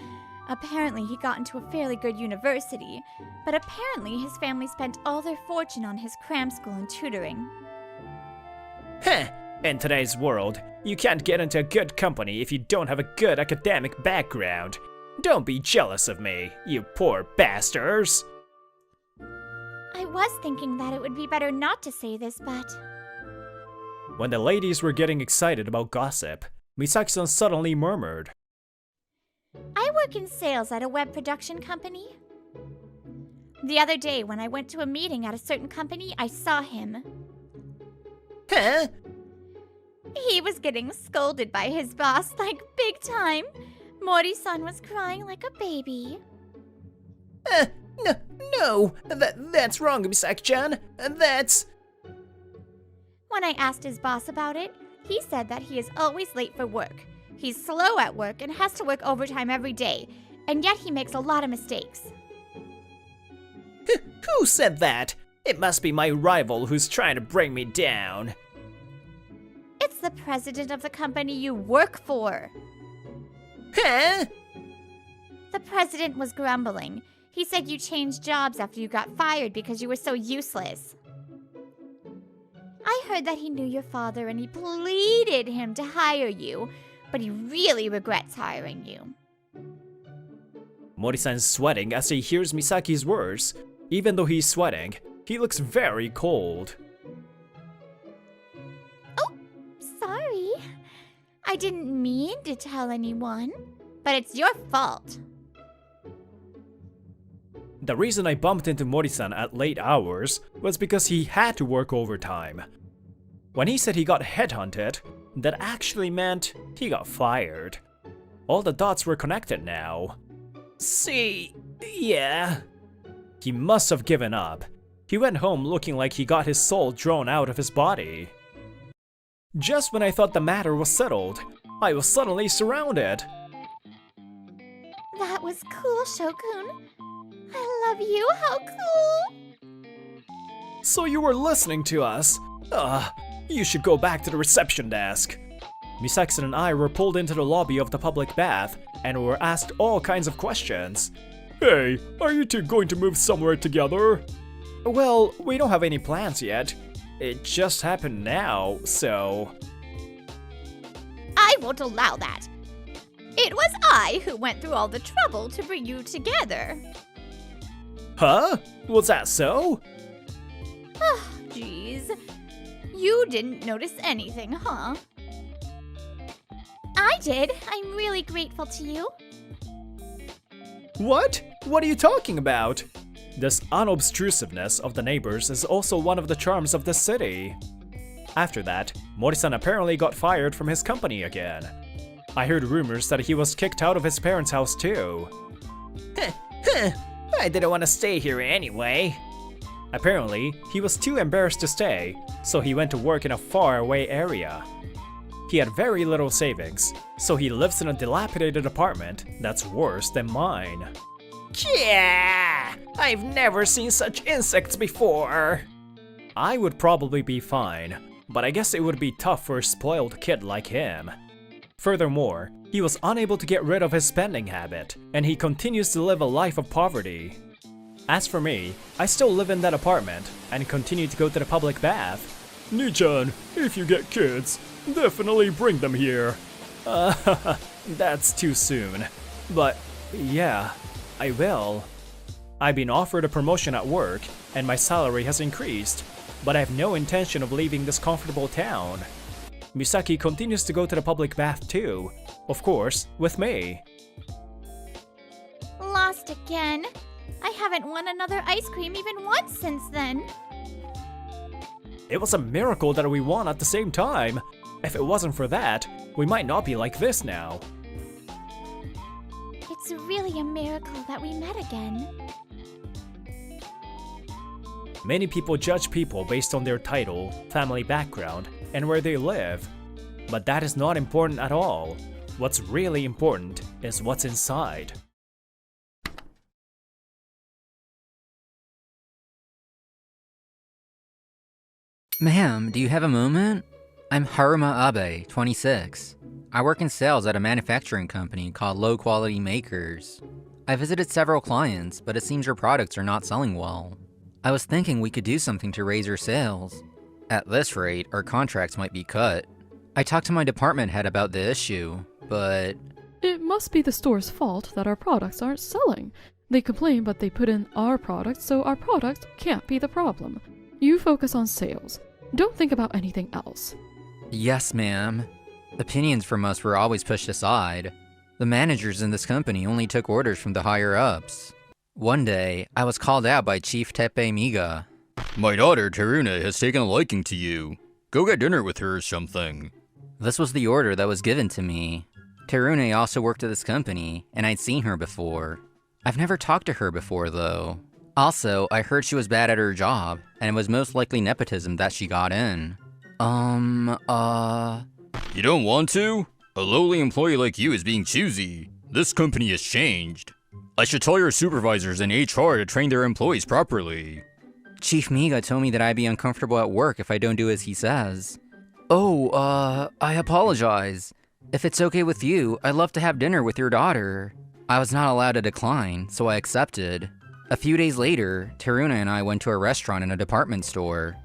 apparently he got into a fairly good university, but apparently his family spent all their fortune on his cram school and tutoring. Heh, in today's world, you can't get into a good company if you don't have a good academic background. Don't be jealous of me, you poor bastards. I was thinking that it would be better not to say this, but... When the ladies were getting excited about gossip, Misaki-san suddenly murmured, I work in sales at a web production company. The other day when I went to a meeting at a certain company, I saw him. Huh? He was getting scolded by his boss, like big time. Mori-san was crying like a baby. No, that's wrong, Misaki-chan. That's... When I asked his boss about it, he said that he is always late for work. He's slow at work and has to work overtime every day, and yet he makes a lot of mistakes. Who said that? It must be my rival who's trying to bring me down. It's the president of the company you work for. Huh? The president was grumbling. He said you changed jobs after you got fired because you were so useless. I heard that he knew your father and he pleaded him to hire you, but he really regrets hiring you. Mori-san's sweating as he hears Misaki's words. Even though he's sweating, he looks very cold. Oh, sorry. I didn't mean to tell anyone, but it's your fault. The reason I bumped into Mori-san at late hours was because he had to work overtime. When he said he got headhunted, that actually meant he got fired. All the dots were connected now. See, yeah. He must have given up. He went home looking like he got his soul drawn out of his body. Just when I thought the matter was settled, I was suddenly surrounded. That was cool, Shokun. I love you, how cool! So you were listening to us? You should go back to the reception desk. Misaki and I were pulled into the lobby of the public bath and were asked all kinds of questions. Hey, are you two going to move somewhere together? Well, we don't have any plans yet. It just happened now, so... I won't allow that. It was I who went through all the trouble to bring you together. Huh? Was that so? Jeez. You didn't notice anything, huh? I did. I'm really grateful to you. What? What are you talking about? This unobtrusiveness of the neighbors is also one of the charms of the city. After that, Mori-san apparently got fired from his company again. I heard rumors that he was kicked out of his parents' house too. I didn't want to stay here anyway. Apparently, he was too embarrassed to stay, so he went to work in a faraway area. He had very little savings, so he lives in a dilapidated apartment that's worse than mine. Yeah, I've never seen such insects before. I would probably be fine, but I guess it would be tough for a spoiled kid like him. Furthermore, he was unable to get rid of his spending habit, and he continues to live a life of poverty. As for me, I still live in that apartment and continue to go to the public bath. Ni-chan, if you get kids, definitely bring them here. That's too soon. But yeah, I will. I've been offered a promotion at work and my salary has increased, but I have no intention of leaving this comfortable town. Misaki continues to go to the public bath too, of course, with me. Lost again. I haven't won another ice cream even once since then. It was a miracle that we won at the same time. If it wasn't for that, we might not be like this now. It's really a miracle that we met again. Many people judge people based on their title, family background, and where they live. But that is not important at all. What's really important is what's inside. Ma'am, do you have a moment? I'm Haruma Abe, 26. I work in sales at a manufacturing company called Low Quality Makers. I visited several clients, but it seems your products are not selling well. I was thinking we could do something to raise your sales. At this rate, our contracts might be cut. I talked to my department head about the issue, but... It must be the store's fault that our products aren't selling. They complain, but they put in our products, so our product can't be the problem. You focus on sales. Don't think about anything else. Yes, ma'am. Opinions from us were always pushed aside. The managers in this company only took orders from the higher-ups. One day, I was called out by Chief Teppei Miga. My daughter, Teruna, has taken a liking to you. Go get dinner with her or something. This was the order that was given to me. Terune also worked at this company, and I'd seen her before. I've never talked to her before, though. Also, I heard she was bad at her job, and it was most likely nepotism that she got in. You don't want to? A lowly employee like you is being choosy. This company has changed. I should tell your supervisors and HR to train their employees properly. Chief Miga told me that I'd be uncomfortable at work if I don't do as he says. I apologize. If it's okay with you, I'd love to have dinner with your daughter. I was not allowed to decline, so I accepted. A few days later, Teruna and I went to a restaurant and a department store.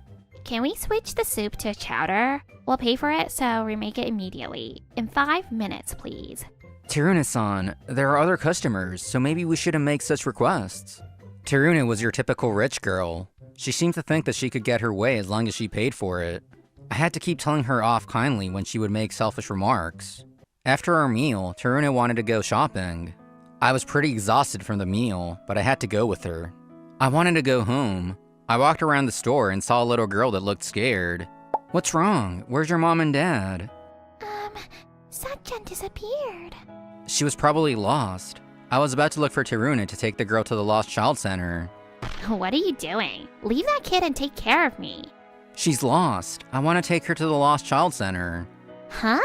can we switch the soup to chowder? We'll pay for it, so remake it immediately. In 5 minutes, please. Teruna-san, there are other customers, so maybe we shouldn't make such requests. Teruna was your typical rich girl. She seemed to think that she could get her way as long as she paid for it. I had to keep telling her off kindly when she would make selfish remarks. After our meal, Teruna wanted to go shopping. I was pretty exhausted from the meal, but I had to go with her. I wanted to go home. I walked around the store and saw a little girl that looked scared. What's wrong? Where's your mom and dad? Sachan disappeared. She was probably lost. I was about to look for Teruna to take the girl to the Lost Child Center. What are you doing? Leave that kid and take care of me. She's lost. I want to take her to the Lost Child Center. Huh?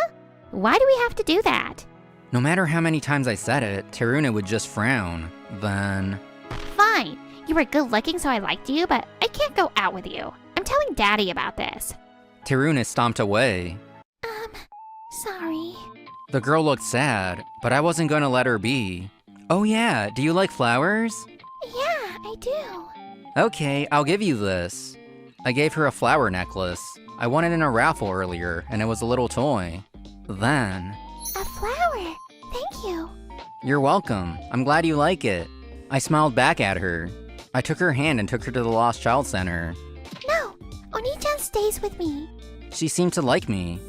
Why do we have to do that? No matter how many times I said it, Teruna would just frown. Then... Fine. You were good looking, so I liked you, but I can't go out with you. I'm telling Daddy about this. Teruna stomped away. Sorry. The girl looked sad, but I wasn't going to let her be. Oh yeah, do you like flowers? Yeah, I do. Okay, I'll give you this. I gave her a flower necklace. I won it in a raffle earlier, and it was a little toy. Then... A flower. Thank you. You're welcome. I'm glad you like it. I smiled back at her. I took her hand and took her to the Lost Child Center. No, Oni-chan stays with me. She seemed to like me.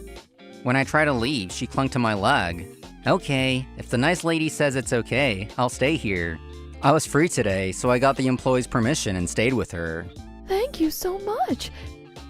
When I tried to leave, she clung to my leg. Okay, if the nice lady says it's okay, I'll stay here. I was free today, so I got the employee's permission and stayed with her. Thank you so much.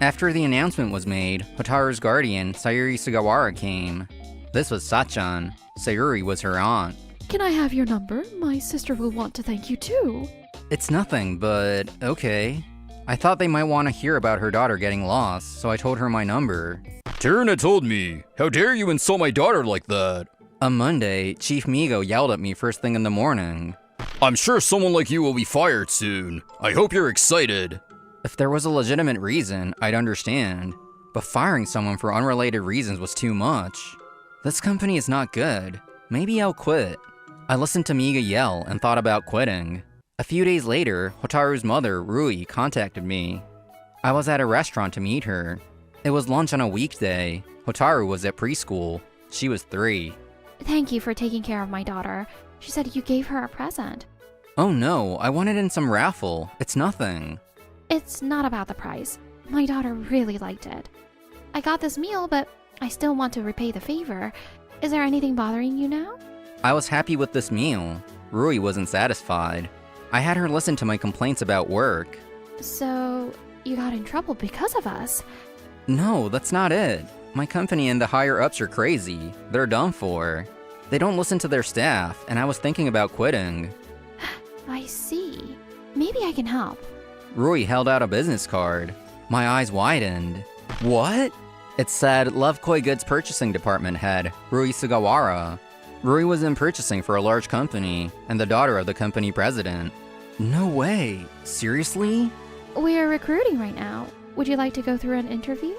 After the announcement was made, Hotaru's guardian, Sayuri Sugawara, came. This was Sachan. Sayuri was her aunt. Can I have your number? My sister will want to thank you too. It's nothing, but okay. I thought they might want to hear about her daughter getting lost, so I told her my number. Teruna told me. How dare you insult my daughter like that? On Monday, Chief Migo yelled at me first thing in the morning. I'm sure someone like you will be fired soon. I hope you're excited. If there was a legitimate reason, I'd understand. But firing someone for unrelated reasons was too much. This company is not good. Maybe I'll quit. I listened to Miga yell and thought about quitting. A few days later, Hotaru's mother, Rui, contacted me. I was at a restaurant to meet her. It was lunch on a weekday. Hotaru was at preschool. She was 3. Thank you for taking care of my daughter. She said you gave her a present. Oh no, I won it in some raffle. It's nothing. It's not about the price. My daughter really liked it. I got this meal, but I still want to repay the favor. Is there anything bothering you now? I was happy with this meal. Rui wasn't satisfied. I had her listen to my complaints about work. So, you got in trouble because of us? No, that's not it. My company and the higher-ups are crazy. They're done for. They don't listen to their staff, and I was thinking about quitting. I see. Maybe I can help. Rui held out a business card. My eyes widened. What? It said Love Koi Goods Purchasing Department Head, Rui Sugawara. Rui was in purchasing for a large company, and the daughter of the company president. No way. Seriously? We're recruiting right now. Would you like to go through an interview?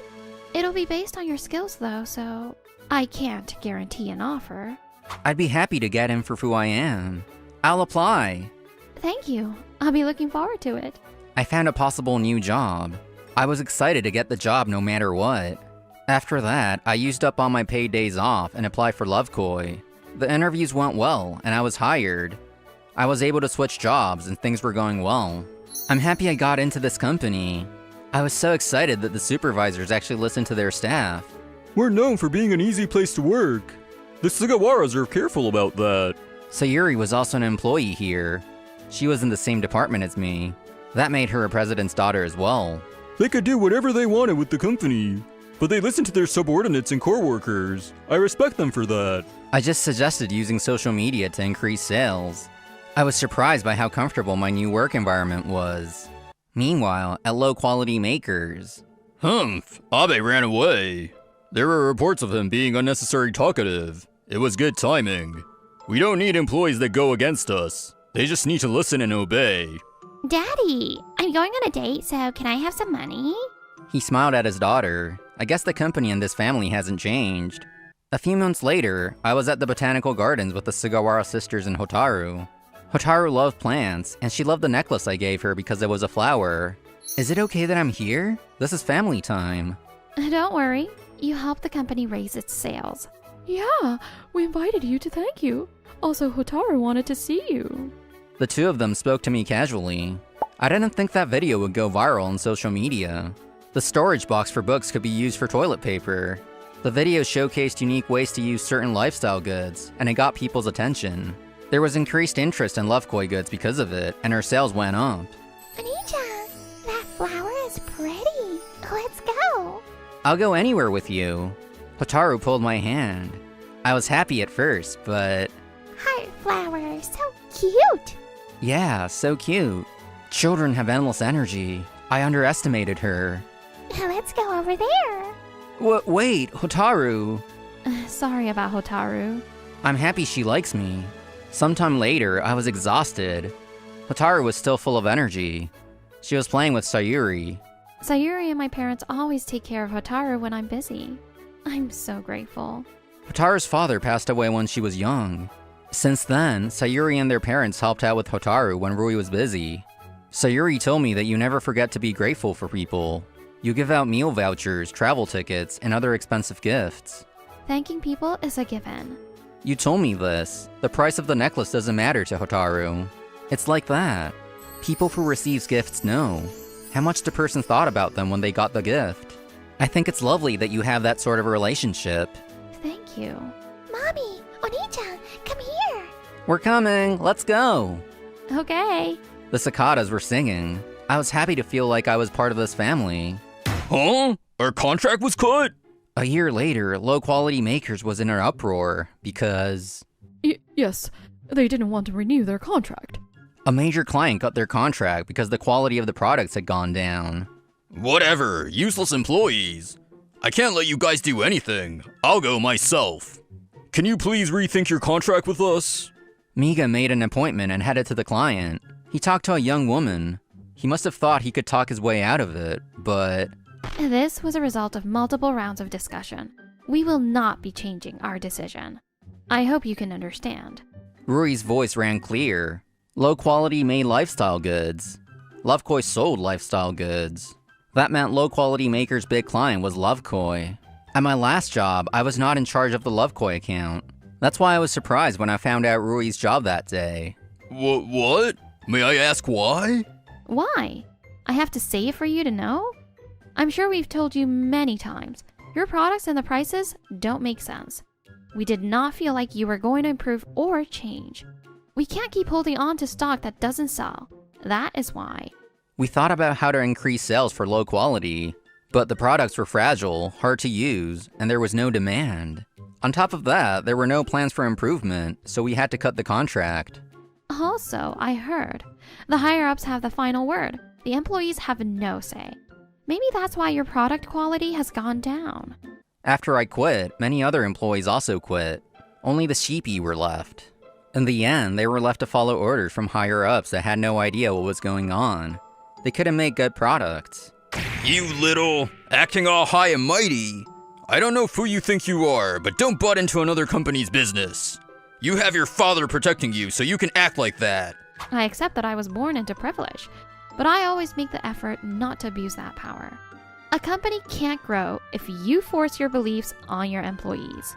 It'll be based on your skills though, so I can't guarantee an offer. I'd be happy to get in for who I am. I'll apply. Thank you. I'll be looking forward to it. I found a possible new job. I was excited to get the job no matter what. After that, I used up all my paid days off and applied for Love Koi. The interviews went well, and I was hired. I was able to switch jobs, and things were going well. I'm happy I got into this company. I was so excited that the supervisors actually listened to their staff. We're known for being an easy place to work. The Sugawaras are careful about that. Sayuri was also an employee here. She was in the same department as me. That made her a president's daughter as well. They could do whatever they wanted with the company, but they listen to their subordinates and core workers. I respect them for that. I just suggested using social media to increase sales. I was surprised by how comfortable my new work environment was. Meanwhile, at Low Quality Makers. Humph, Abe ran away. There were reports of him being unnecessarily talkative. It was good timing. We don't need employees that go against us. They just need to listen and obey. Daddy, I'm going on a date, so can I have some money? He smiled at his daughter. I guess the company and this family hasn't changed. A few months later, I was at the botanical gardens with the Sugawara sisters and Hotaru. Hotaru loved plants, and she loved the necklace I gave her because it was a flower. Is it okay that I'm here? This is family time. Don't worry, you helped the company raise its sales. Yeah, we invited you to thank you. Also, Hotaru wanted to see you. The two of them spoke to me casually. I didn't think that video would go viral on social media. The storage box for books could be used for toilet paper. The video showcased unique ways to use certain lifestyle goods, and it got people's attention. There was increased interest in love koi goods because of it, and our sales went up. Oni-chan, that flower is pretty. Let's go. I'll go anywhere with you. Hotaru pulled my hand. I was happy at first, but... Heart flower, so cute. Yeah, so cute. Children have endless energy. I underestimated her. Let's go over there. Wait, Hotaru. Sorry about Hotaru. I'm happy she likes me. Sometime later, I was exhausted. Hotaru was still full of energy. She was playing with Sayuri. Sayuri and my parents always take care of Hotaru when I'm busy. I'm so grateful. Hotaru's father passed away when she was young. Since then, Sayuri and their parents helped out with Hotaru when Rui was busy. Sayuri told me that you never forget to be grateful for people. You give out meal vouchers, travel tickets, and other expensive gifts. Thanking people is a given. You told me this. The price of the necklace doesn't matter to Hotaru. It's like that. People who receive gifts know how much the person thought about them when they got the gift. I think it's lovely that you have that sort of relationship. Thank you. Mommy, Oni-chan, come here. We're coming, let's go. Okay. The cicadas were singing. I was happy to feel like I was part of this family. Huh? Our contract was cut? A year later, Low Quality Makers was in an uproar because... Yes, they didn't want to renew their contract. a major client got their contract because the quality of the products had gone down. Whatever, useless employees. I can't let you guys do anything. I'll go myself. Can you please rethink your contract with us? Manga made an appointment and headed to the client. He talked to a young woman. He must have thought he could talk his way out of it, but... This was a result of multiple rounds of discussion. We will not be changing our decision. I hope you can understand. Rui's voice rang clear. Low quality made lifestyle goods. Lovekoi sold lifestyle goods. That meant Low Quality Maker's big client was Lovekoi. At my last job, I was not in charge of the Lovekoi account. That's why I was surprised when I found out Rui's job that day. What? May I ask why? Why? I have to say it for you to know? I'm sure we've told you many times. Your products and the prices don't make sense. We did not feel like you were going to improve or change. We can't keep holding on to stock that doesn't sell. That is why. We thought about how to increase sales for low quality, but the products were fragile, hard to use, and there was no demand. On top of that, there were no plans for improvement, so we had to cut the contract. Also, I heard, the higher-ups have the final word. The employees have no say. Maybe that's why your product quality has gone down. After I quit, many other employees also quit. Only the sheepy were left. In the end, they were left to follow orders from higher-ups that had no idea what was going on. They couldn't make good products. You little, acting all high and mighty. I don't know who you think you are, but don't butt into another company's business. You have your father protecting you, so you can act like that. I accept that I was born into privilege, but I always make the effort not to abuse that power. A company can't grow if you force your beliefs on your employees.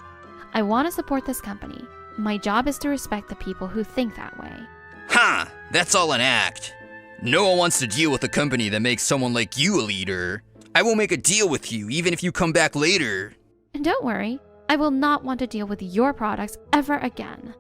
I want to support this company. My job is to respect the people who think that way. Ha! That's all an act. No one wants to deal with a company that makes someone like you a leader. I will make a deal with you, even if you come back later. And don't worry, I will not want to deal with your products ever again.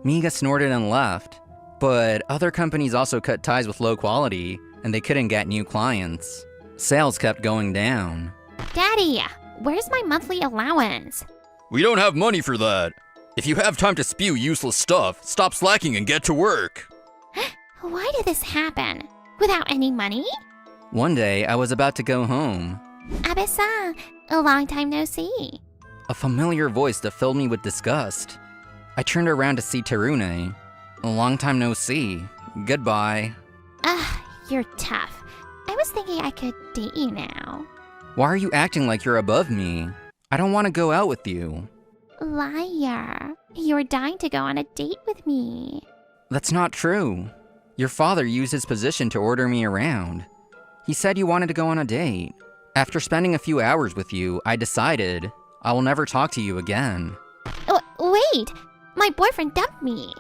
Manga snorted and left. But other companies also cut ties with low quality, and they couldn't get new clients. Sales kept going down. Daddy, where's my monthly allowance? We don't have money for that. If you have time to spew useless stuff, stop slacking and get to work. Why did this happen? Without any money? One day, I was about to go home. Abe-san, a long time no see. A familiar voice that filled me with disgust. I turned around to see Terune. A long time no see. Goodbye. Ugh, you're tough. I was thinking I could date you now. Why are you acting like you're above me? I don't want to go out with you. Liar. You're dying to go on a date with me. That's not true. Your father used his position to order me around. He said you wanted to go on a date. After spending a few hours with you, I decided I will never talk to you again. Wait! My boyfriend dumped me.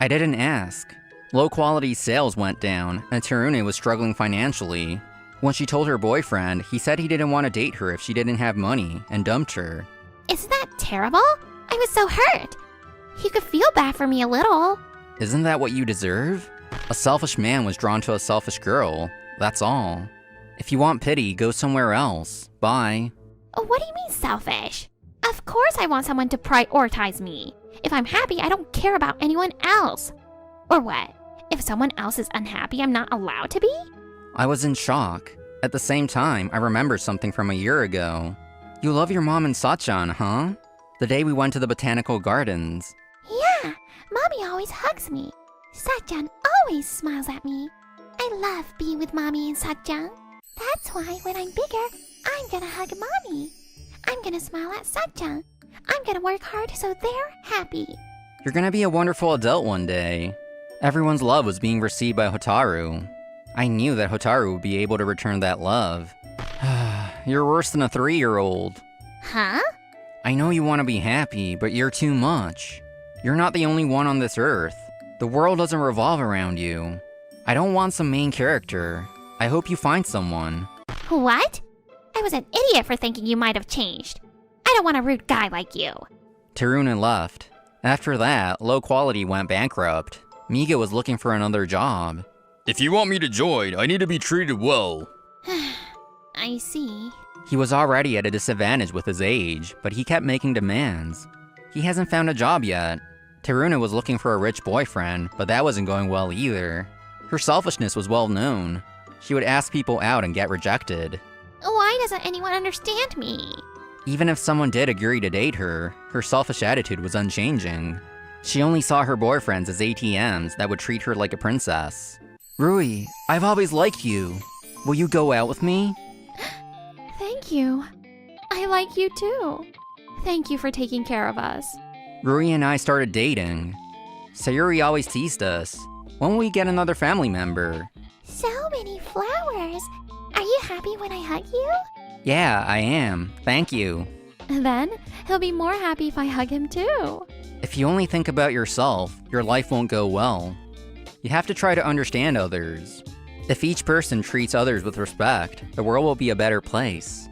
I didn't ask. Low-quality sales went down, and Taruna was struggling financially. When she told her boyfriend, he said he didn't want to date her if she didn't have money, and dumped her. Isn't that terrible? I was so hurt. You could feel bad for me a little. Isn't that what you deserve? A selfish man was drawn to a selfish girl. That's all. If you want pity, go somewhere else. Bye. What do you mean selfish? Of course I want someone to prioritize me. If I'm happy, I don't care about anyone else. Or what? If someone else is unhappy, I'm not allowed to be? I was in shock. At the same time, I remembered something from a year ago. You love your mom and Sachan, huh? The day we went to the botanical gardens. Yeah, Mommy always hugs me. Sachan always smiles at me. I love being with Mommy and Sachan. That's why when I'm bigger, I'm gonna hug Mommy. I'm gonna smile at Sachan. I'm gonna work hard so they're happy. You're gonna be a wonderful adult one day. Everyone's love was being received by Hotaru. I knew that Hotaru would be able to return that love. You're worse than a 3-year-old. Huh? I know you want to be happy, but you're too much. You're not the only one on this earth. The world doesn't revolve around you. I don't want some main character. I hope you find someone. What? I was an idiot for thinking you might have changed. I don't want a rude guy like you. Taruna left. After that, Low Quality went bankrupt. Miga was looking for another job. If you want me to join, I need to be treated well. I see. He was already at a disadvantage with his age, but he kept making demands. He hasn't found a job yet. Taruna was looking for a rich boyfriend, but that wasn't going well either. Her selfishness was well known. She would ask people out and get rejected. Why doesn't anyone understand me? Even if someone did agree to date her, her selfish attitude was unchanging. She only saw her boyfriends as ATMs that would treat her like a princess. Rui, I've always liked you. Will you go out with me? Thank you. I like you too. Thank you for taking care of us. Rui and I started dating. Sayuri always teased us. When will we get another family member? So many flowers. Are you happy when I hug you? Yeah, I am. Thank you. Then he'll be more happy if I hug him too. If you only think about yourself, your life won't go well. You have to try to understand others. If each person treats others with respect, the world will be a better place.